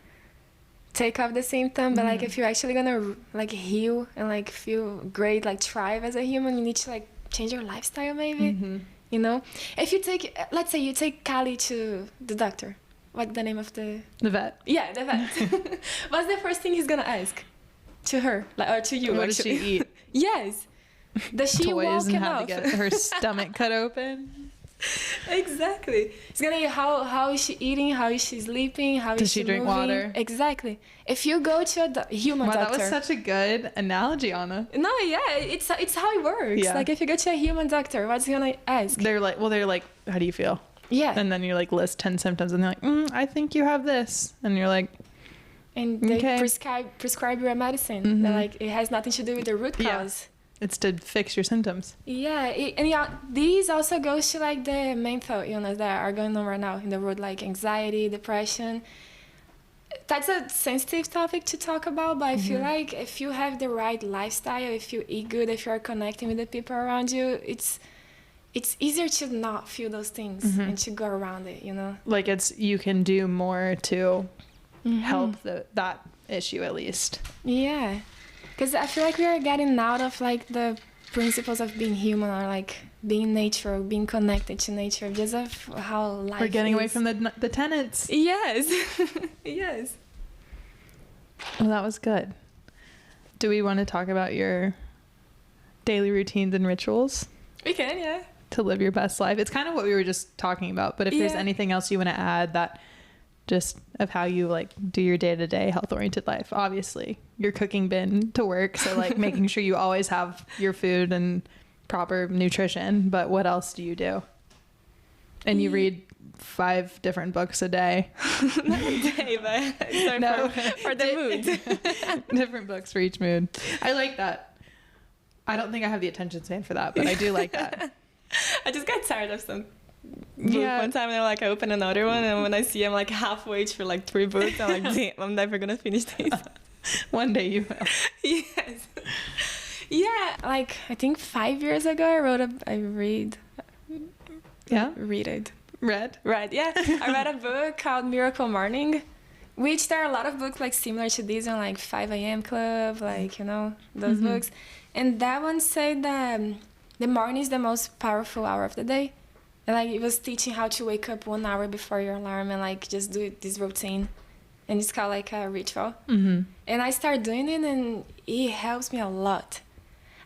take off the symptom, but like if you're actually gonna like heal and like feel great, like thrive as a human, you need to like change your lifestyle maybe. You know, if you take, let's say you take Kali to the doctor. What's the name of the vet? Yeah, the vet. What's the first thing he's gonna ask to her, like, or to you? What does she eat? Yes. Does she Toys walk and him have off? to get her stomach cut open. Exactly. It's gonna be how is she eating? How is she sleeping? How Does is she she drink moving? water? Exactly. If you go to a human Wow, doctor, that was such a good analogy, Anna. no, yeah, it's how it works. Yeah. Like if you go to a human doctor, what's he gonna ask? They're like, how do you feel? Yeah. And then you like list 10 symptoms, and they're like, I think you have this, and you're like, And they okay. prescribe you a medicine. Mhm. They're like, it has nothing to do with the root Yeah. cause. it's to fix your symptoms. Yeah, these also goes to like the mental illness that are going on right now in the world, like anxiety, depression. That's a sensitive topic to talk about, but I feel like if you have the right lifestyle, if you eat good, if you're connecting with the people around you, it's easier to not feel those things and to go around it, you know? Like you can do more to help that issue at least. Yeah. Because I feel like we are getting out of like the principles of being human or like being nature, being connected to nature, just of how life We're getting away is. from the tenets. Yes. Yes. Well, that was good. Do we want to talk about your daily routines and rituals We can, yeah. to live your best life? It's kind of what we were just talking about, but if there's Yeah. anything else you want to add that just of how you like do your day-to-day health-oriented life. Obviously, your cooking bin to work, so like making sure you always have your food and proper nutrition, but what else do you do? And you read 5 different books a day. Not a day, but sorry, No. for the mood. Different books for each mood. I like that. I don't think I have the attention span for that, but I do like that. I just got tired of some book Yeah. one time, and like I open another one, and when I see I'm like halfway through like 3 books, I'm like, damn, I'm never gonna finish this. One day you will. Yes. Yeah, like I think 5 years ago I read. Yeah? Read. Right, yeah. I read a book called Miracle Morning, which there are a lot of books like similar to this one, like 5 a.m. Club, like, you know, those books. And that one said that the morning is the most powerful hour of the day. And like it was teaching how to wake up 1 hour before your alarm and like just do this routine. And it's called like a ritual. Mm-hmm. And I started doing it and it helps me a lot.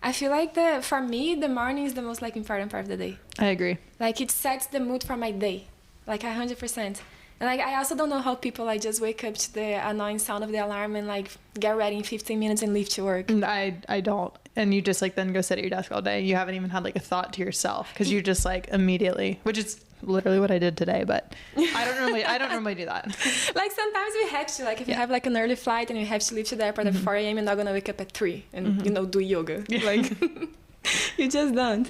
I feel like for me, the morning is the most like important part of the day. I agree. Like it sets the mood for my day, like 100%. And like I also don't know how people like just wake up to the annoying sound of the alarm and like get ready in 15 minutes and leave to work. I don't. And you just like then go sit at your desk all day. You haven't even had like a thought to yourself because you just like immediately, which is literally what I did today, but I don't normally do that. Like sometimes we have to, like if you have like an early flight and you have to leave to the airport at 4 a.m. you're not gonna wake up at 3 and you know do yoga. Like you just don't.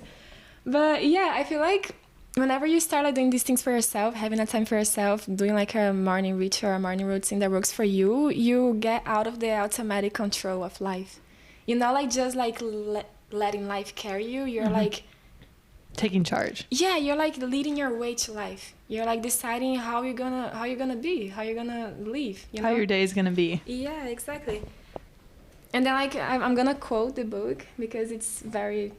But yeah, I feel like whenever you start like doing these things for yourself, having a time for yourself, doing like a morning ritual or a morning routine that works for you, you get out of the automatic control of life. You're not like just like letting life carry you. You're like taking charge. Yeah, you're like leading your way to life. You're like deciding how you're gonna be, how you're gonna live. You know? How your day is gonna be. Yeah, exactly. And then like I'm gonna quote the book because it's very,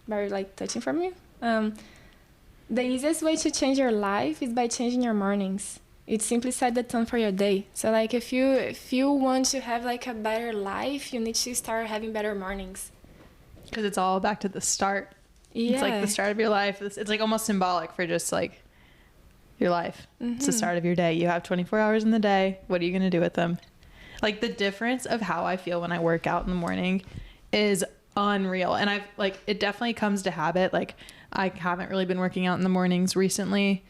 very like touching for me. The easiest way to change your life is by changing your mornings. It simply set the tone for your day. So like if you want to have like a better life, you need to start having better mornings. Because it's all back to the start. Yeah. It's like the start of your life. It's like almost symbolic for just like your life. It's the start of your day. You have 24 hours in the day. What are you going to do with them? Like the difference of how I feel when I work out in the morning is unreal. And I've like, it definitely comes to habit. Like I haven't really been working out in the mornings recently.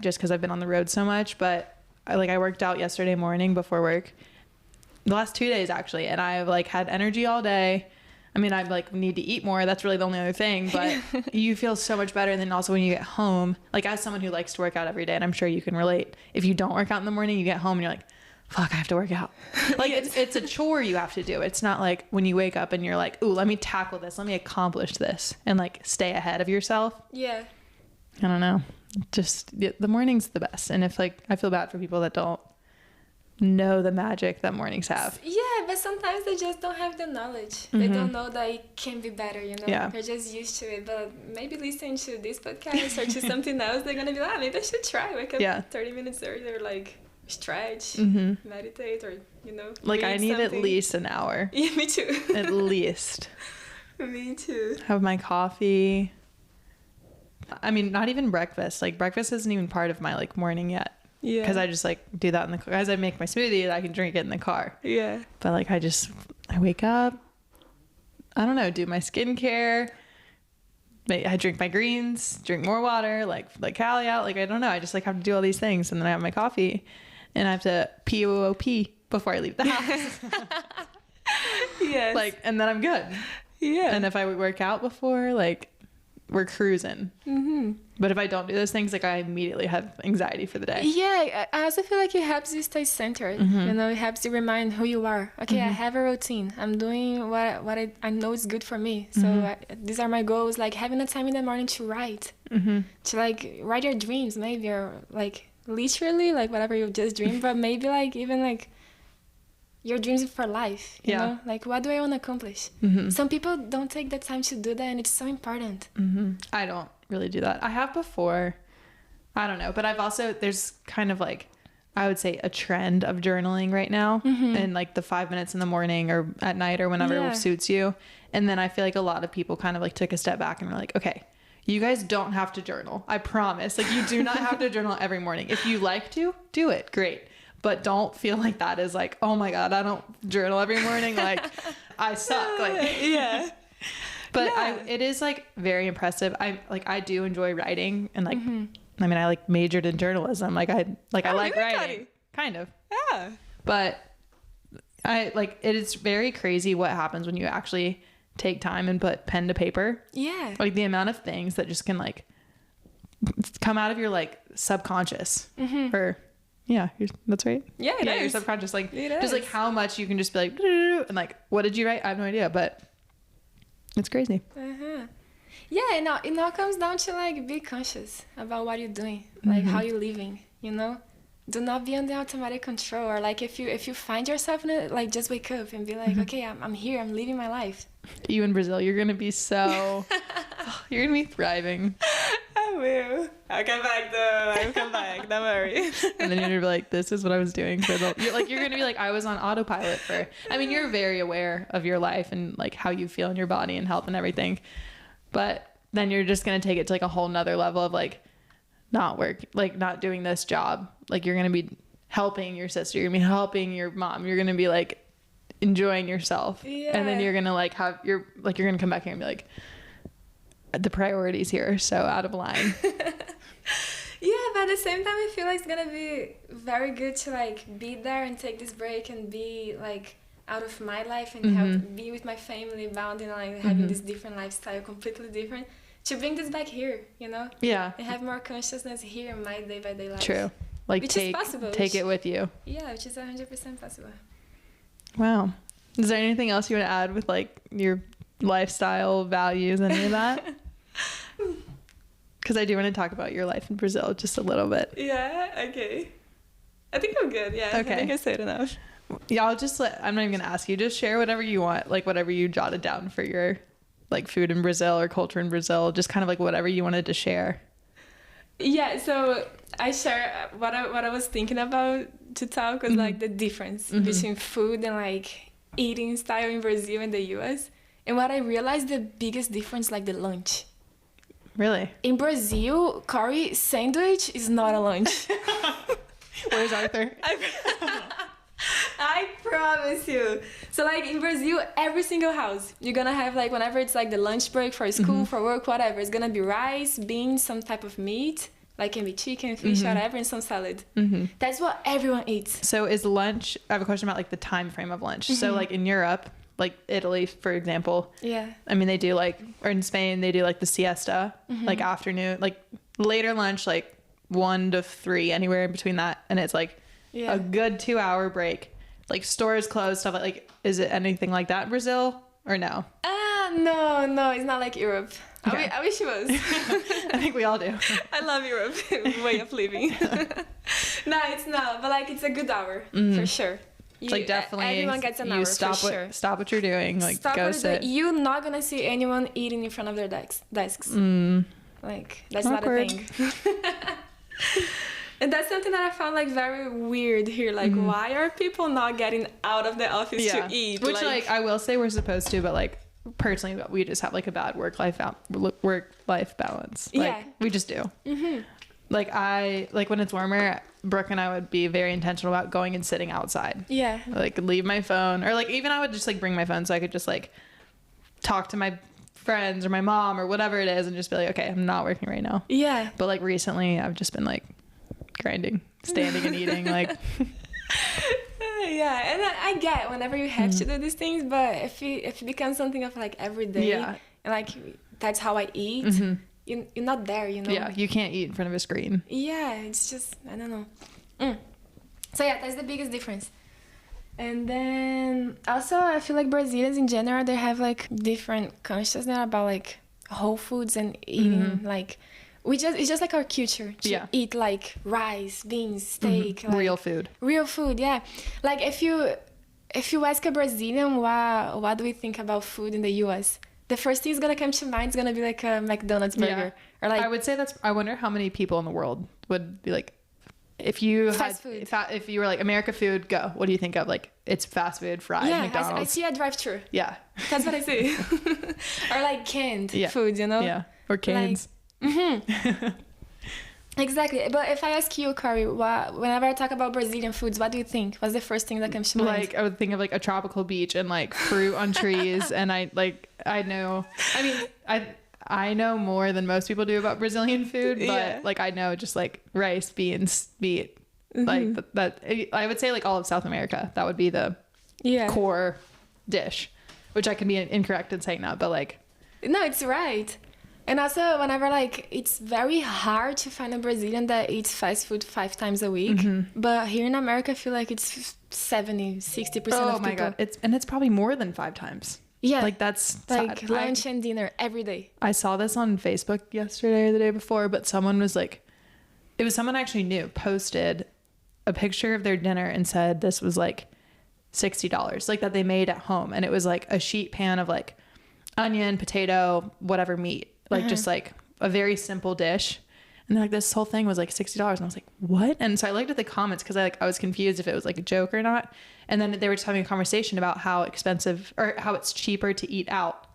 Just because I've been on the road so much, but I worked out yesterday morning before work, the last 2 days actually, and I've like had energy all day. I mean, I like need to eat more. That's really the only other thing, but you feel so much better. And then also when you get home, like as someone who likes to work out every day, and I'm sure you can relate, if you don't work out in the morning, you get home and you're like, fuck, I have to work out. Like it's a chore you have to do. It's not like when you wake up and you're like, ooh, let me tackle this. Let me accomplish this and like stay ahead of yourself. Yeah. I don't know. Just the morning's the best. And if like I feel bad for people that don't know the magic that mornings have. Yeah, but sometimes they just don't have the knowledge. They don't know that it can be better, you know? Yeah. They're just used to it. But maybe listening to this podcast or to something else, they're going to be like, maybe I should try. Wake up 30 minutes earlier, like stretch, meditate, or, you know. Like, I need something. at least an hour. Yeah, me too. At least. Me too. Have my coffee. I mean, not even breakfast. Like, breakfast isn't even part of my, like, morning yet. Yeah. Because I just, like, do that in the car. As I make my smoothie, I can drink it in the car. Yeah. But, like, I wake up. I don't know, do my skincare. I drink my greens, drink more water, like cali out. Like, I don't know. I just, like, have to do all these things. And then I have my coffee. And I have to pee before I leave the house. Yes. Like, and then I'm good. Yeah. And if I work out before, like, we're cruising. But if I don't do those things, like, I immediately have anxiety for the day. Yeah, I also feel like it helps you stay centered. You know, it helps you remind who you are. Okay, I have a routine. I'm doing what I know is good for me. So these are my goals. Like, having a time in the morning to write. To, like, write your dreams, maybe, or, like, literally, like, whatever you just dreamed. But maybe, like, even, like, your dreams for life, you know? Like, what do I want to accomplish? Some people don't take the time to do that, and it's so important. I don't really do that. I have before. I don't know. But I've also, there's kind of, like, I would say a trend of journaling right now. And, like, the 5 minutes in the morning or at night or whenever suits you. And then I feel like a lot of people kind of, like, took a step back and were like, okay, you guys don't have to journal. I promise. Like, you do not have to journal every morning. If you like to, do it. Great. But don't feel like that is like, oh my God, I don't journal every morning. Like, I suck. Like, yeah. But it is, like, very impressive. I do enjoy writing, and, like, I mean, I, like, majored in journalism. Like, I like writing. Kind of. Yeah. But it is very crazy what happens when you actually take time and put pen to paper. Yeah. Like, the amount of things that just can, like, come out of your, like, subconscious. Or yeah, that's right. Yeah, it is. Your subconscious, like, It just is. like how much you can just be like, and, like, what did you write? I have no idea, but it's crazy. Yeah, and it all comes down to, like, be conscious about what you're doing, like how you're living, you know? Do not be on the automatic control, or, like, if you find yourself in it, like, just wake up and be like, okay, I'm here, I'm living my life. You in Brazil, you're gonna be so you're gonna be thriving. I will. I'll come back though. I'll come back. Don't worry. And then you're gonna be like, this is what I was doing for the you're gonna be like, I was on autopilot for, I mean, you're very aware of your life and, like, how you feel in your body and health and everything, but then you're just gonna take it to, like, a whole nother level of, like, not doing this job. Like, you're gonna be helping your sister, you're gonna be helping your mom, you're gonna be, like, enjoying yourself. And then you're gonna, like, you're gonna come back here and be like, the priorities here are so out of line. Yeah, but at the same time, I feel like it's gonna be very good to, like, be there and take this break and be, like, out of my life and help be with my family, bounding, like, having this different lifestyle, completely different, to bring this back here, you know? Yeah. And have more consciousness here in my day-by-day life. True. Like, which is possible. Take it with you. Yeah, which is 100% possible. Wow. Is there anything else you want to add with, like, your lifestyle, values, any of that? Because I do want to talk about your life in Brazil just a little bit. Yeah, okay. I think I'm good, yeah. Okay. I think I said enough. Yeah, I'm not even going to ask you. Just share whatever you want, like, whatever you jotted down for your, like, food in Brazil or culture in Brazil. Just kind of, like, whatever you wanted to share. Yeah, so I share what I was thinking about to talk was, like, the difference between food and, like, eating style in Brazil and the US. And what I realized, the biggest difference, like, the lunch. Really? In Brazil, curry sandwich is not a lunch. Where's Arthur? I promise you. So, like, in Brazil, every single house, you're gonna have, like, whenever it's, like, the lunch break for school, for work, whatever, it's gonna be rice, beans, some type of meat, like, can be chicken, fish, whatever, and some salad. That's what everyone eats. So is lunch, I have a question about, like, the time frame of lunch. So, like, in Europe, like Italy, for example. Yeah. I mean, they do, like, or in Spain, they do, like, the siesta, like, afternoon, like, later lunch, like, 1 to 3, anywhere in between that. And it's, like, a good 2-hour break. Like, stores closed, stuff like, is it anything like that in Brazil or no? No, it's not like Europe. Okay. I wish it was. I think we all do. I love Europe way of living. No, it's not. But like, it's a good hour for sure. It's like definitely everyone gets an hour stop for sure. Stop what you're doing. Like Stop go what sit. you're not gonna see anyone eating in front of their desks. Like that's Awkward. not a thing. And that's something that I found like very weird here. Like, why are people not getting out of the office to eat? Which like I will say we're supposed to, but like personally we just have like a bad work life balance. Like we just do. Like when it's warmer, Brooke and I would be very intentional about going and sitting outside. Yeah. Like leave my phone, or like even I would just like bring my phone so I could just like talk to my friends or my mom or whatever it is and just be like, okay, I'm not working right now. Yeah. But like recently I've just been like grinding, standing and eating like yeah, and I get whenever you have to do these things, but if it becomes something of like every day, and like that's how I eat, you're not there, you know. Yeah, you can't eat in front of a screen. Yeah, it's just I don't know. So yeah, that's the biggest difference. And then also I feel like Brazilians in general, they have like different consciousness about like whole foods and eating like it's just like our culture to eat like rice, beans, steak, like, real food. Yeah, like if you ask a Brazilian what do we think about food in the US, the first thing is gonna come to mind is gonna be like a McDonald's burger, or like I would say I wonder how many people in the world would be like, if you fast food. If you were like America food, go, what do you think of? Like it's fast food, fried, McDonald's. I see a drive-thru. Yeah, that's what I see. Or like canned food, you know. Yeah, or cans. Exactly. But if I ask you, Corey, whenever I talk about Brazilian foods, what do you think? What's the first thing that comes to mind? Like I would think of like a tropical beach and like fruit on trees, and I know more than most people do about Brazilian food, but like I know just like rice, beans, meat, like that. I would say like all of South America, that would be the core dish, which I can be incorrect in saying that, but like no, it's right. And also, whenever, like, it's very hard to find a Brazilian that eats fast food 5 times a week. But here in America, I feel like it's 70, 60% of people. Oh my God. It's probably more than 5 times. Yeah. Like, that's like sad. Lunch and dinner every day. I saw this on Facebook yesterday or the day before, but someone was like, it was someone I actually knew, posted a picture of their dinner and said this was like $60, like that they made at home. And it was like a sheet pan of like onion, potato, whatever meat. Like just like a very simple dish, and then like this whole thing was like $60, and I was like, what? And so I looked at the comments because I was confused if it was like a joke or not, and then they were just having a conversation about how expensive or how it's cheaper to eat out.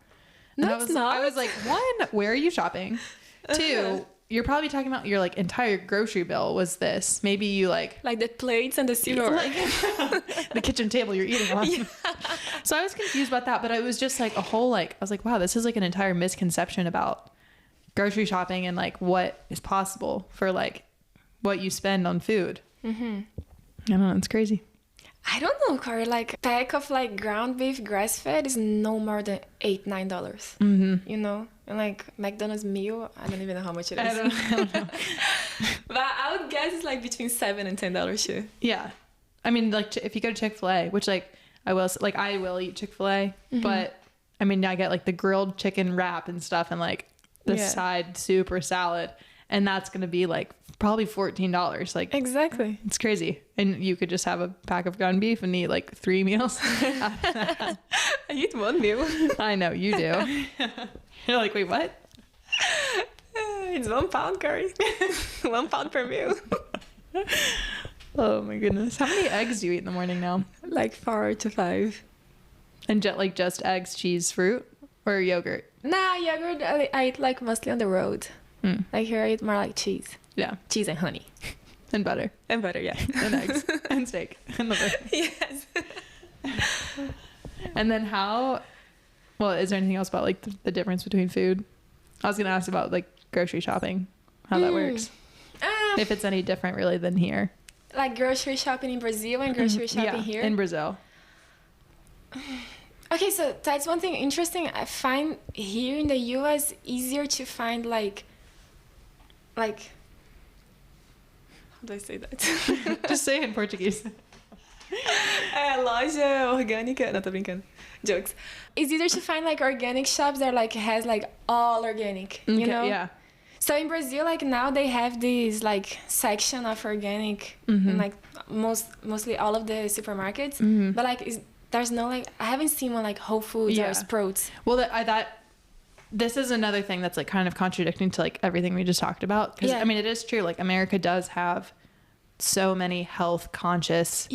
And I was like, 1, where are you shopping? 2, you're probably talking about your like entire grocery bill was this. Maybe you like the plates and the silverware, the kitchen table you're eating on. Yeah. So I was confused about that, but it was just like a whole like I was like, wow, this is like an entire misconception about grocery shopping and like what is possible for like what you spend on food. I don't know, it's crazy. I don't know, Corey. Like pack of like ground beef grass fed is no more than $8-9. You know, and like McDonald's meal, I don't even know how much it is. I don't know. But I would guess it's like between $7 and $10 too. Yeah, I mean, like if you go to Chick-fil-A, which like I will eat Chick-fil-A, but I mean I get like the grilled chicken wrap and stuff and like the side soup or salad, and that's gonna be like probably $14. Like exactly, it's crazy. And you could just have a pack of ground beef and eat like 3 meals. I eat 1 meal. I know you do. You're like, wait, what? It's £1, Corey. £1 per meal. Oh my goodness. How many eggs do you eat in the morning now? Like 4 to 5. And just eggs, cheese, fruit, or yogurt? Nah, yogurt I eat like mostly on the road. Like here I eat more like cheese. Yeah. Cheese and honey. And butter. And butter, yeah. And eggs. And steak. And liver. Yes. And then is there anything else about like the difference between food? I was going to ask about like grocery shopping, how that works. If it's any different really than here. Like grocery shopping in Brazil and grocery shopping here? In Brazil. Okay, so that's one thing interesting. I find here in the US easier to find like how do I say that? Just say it in Portuguese. Loja orgânica. Não, tô brincando. Jokes. It's easier to find like organic shops that like has like all organic, you know? Yeah. So in Brazil, like now they have this like section of organic in like mostly all of the supermarkets. But like there's no like I haven't seen one like Whole Foods or Sprouts. Well, this is another thing that's like kind of contradicting to like everything we just talked about. Because I mean, it is true. Like America does have so many health conscious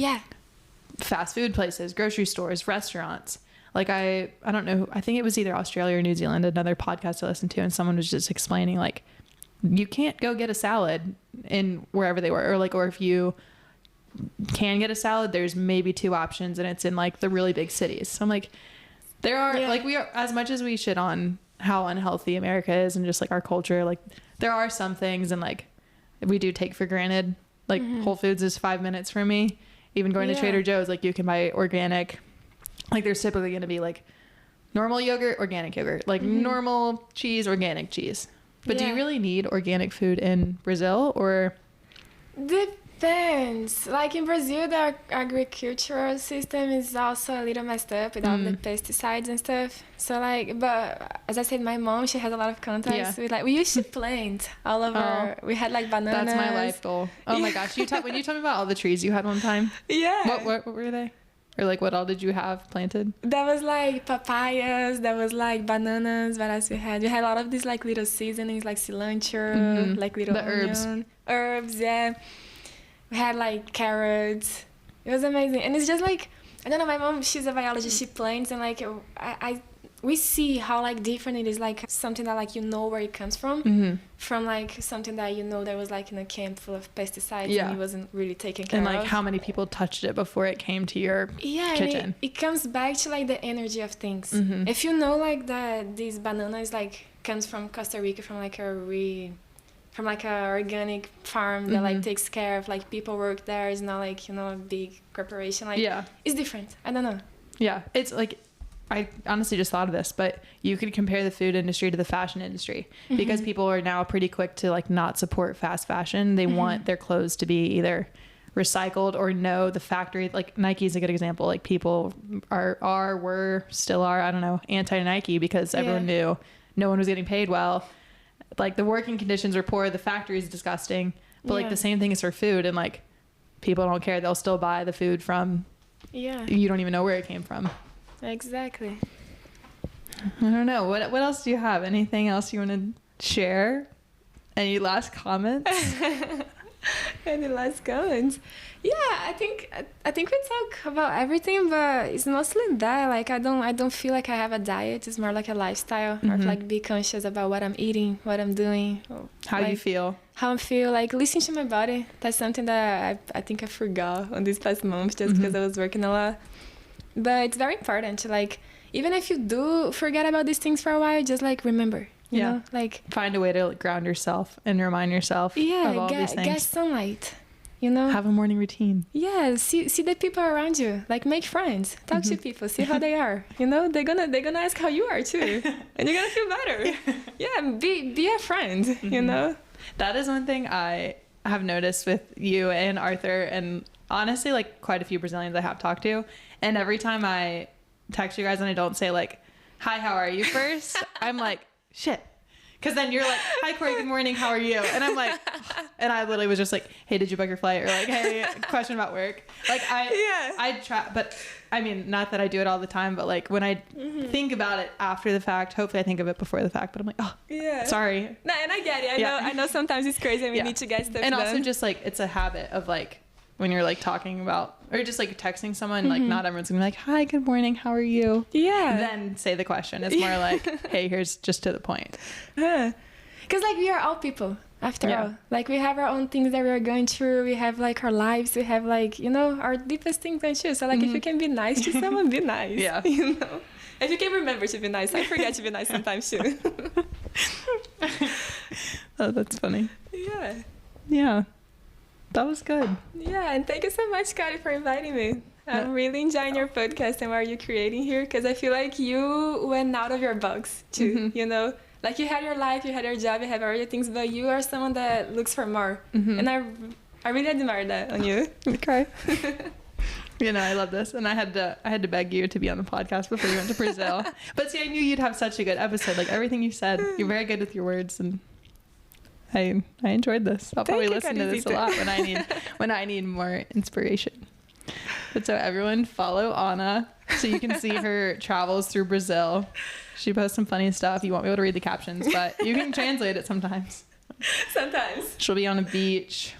fast food places, grocery stores, restaurants. Like I don't know. I think it was either Australia or New Zealand. Another podcast I listened to, and someone was just explaining like you can't go get a salad in wherever they were, or if you can get a salad, there's maybe 2 options, and it's in like the really big cities. So I'm like, there are like we are, as much as we shit on how unhealthy America is and just like our culture, like there are some things and like we do take for granted. Like Whole Foods is 5 minutes from me. Even going to Trader Joe's, like you can buy organic. Like there's typically going to be like normal yogurt, organic yogurt, like normal cheese, organic cheese. But do you really need organic food in Brazil, or? Depends. Like in Brazil, the agricultural system is also a little messed up with all the pesticides and stuff. So like, but as I said, my mom, she has a lot of contacts with like, we used to plant all of our, we had like bananas. That's my life goal. Oh my gosh. When you told me about all the trees you had one time. Yeah. What were they? Or like what all did you have planted? That was like papayas, that was like bananas. What else we had? We had a lot of these like little seasonings like cilantro, like little onion, herbs, yeah. We had like carrots. It was amazing. And it's just like, I don't know, my mom, she's a biologist, she plants, and like we see how like different it is, like something that like you know where it comes from like something that you know that was like in a camp full of pesticides and it wasn't really taken care of. And like how many people touched it before it came to your kitchen. It comes back to like the energy of things. If you know like that this banana is like comes from Costa Rica, from like a organic farm that like takes care of like people work there, it's not like, you know, a big corporation, like it's different. I don't know. It's like, I honestly just thought of this, but you could compare the food industry to the fashion industry because people are now pretty quick to like not support fast fashion. They want their clothes to be either recycled or know the factory. Like Nike is a good example. Like people still are, I don't know, anti-Nike because everyone knew no one was getting paid well. Like the working conditions are poor. The factory is disgusting, but like the same thing is for food, and like people don't care. They'll still buy the food from, you don't even know where it came from. Exactly. I don't know. What else do you have? Anything else you want to share? Any last comments? Any last comments? Yeah, I think we talk about everything, but it's mostly that. Like I don't feel like I have a diet. It's more like a lifestyle. Or like be conscious about what I'm eating, what I'm doing, how you feel. How I feel. Like listen to my body. That's something that I think I forgot on this past month just because I was working a lot. But it's very important to like, even if you do forget about these things for a while, just like remember, you know, like find a way to like, ground yourself and remind yourself of all these things. Get sunlight, you know, have a morning routine. Yeah. See the people around you, like make friends, talk to people, see how they are, you know, they're gonna ask how you are too. And you're gonna feel better. Be a friend, you know. That is one thing I have noticed with you and Arthur, and honestly like quite a few Brazilians I have talked to. And every time I text you guys and I don't say like, hi, how are you first? I'm like, shit. Because then you're like, hi, Corey, good morning, how are you? And I'm like, and I literally was just like, hey, did you book your flight? Or like, hey, question about work. Like I try, but I mean, not that I do it all the time, but like when I think about it after the fact, hopefully I think of it before the fact, but I'm like, oh, sorry. No, and I get it. I know sometimes it's crazy and we need to get stuff and done. Also just like, it's a habit of like, when you're like talking about or just like texting someone, like not everyone's gonna be like, hi, good morning, how are you? Then say the question. It's more like, hey, here's just to the point. Because like we are all people after all. Like we have our own things that we are going through. We have like our lives. We have like, you know, our deepest things and shit. So like if you can be nice to someone, be nice. You know, if you can remember to be nice. I forget to be nice sometimes too. Oh, that's funny. Yeah. That was good. Yeah, and thank you so much, Kari, for inviting me. I'm really enjoying your podcast and what you're creating here, because I feel like you went out of your box too, you know? Like you had your life, you had your job, you have all your things, but you are someone that looks for more. And I really admire that on you. Okay. You know, I love this. And I had to beg you to be on the podcast before you went to Brazil. But see, I knew you'd have such a good episode. Like everything you said, you're very good with your words, and I enjoyed this. I'll probably listen to this a lot when I need more inspiration. But so everyone follow Ana so you can see her travels through Brazil. She posts some funny stuff. You won't be able to read the captions, but you can translate it sometimes. Sometimes. She'll be on a beach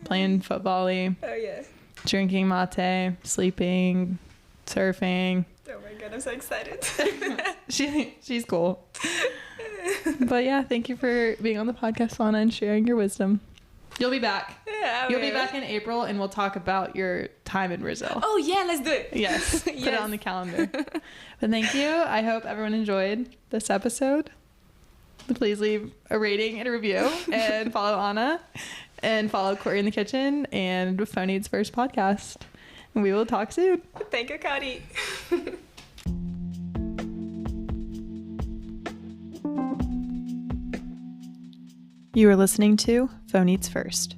playing football-y. Oh yeah. Drinking mate, sleeping, surfing. Oh my god, I'm so excited. She's cool. But yeah, thank you for being on the podcast, Ana, and sharing your wisdom. You'll be back. Yeah, You'll be back in April, and we'll talk about your time in Brazil. Oh yeah, let's do it. Yes, put it on the calendar. But thank you. I hope everyone enjoyed this episode. Please leave a rating and a review, and follow Ana, and follow Corey in the Kitchen and Phone Needs First podcast. And we will talk soon. Thank you, Cody. You are listening to Phone Needs First.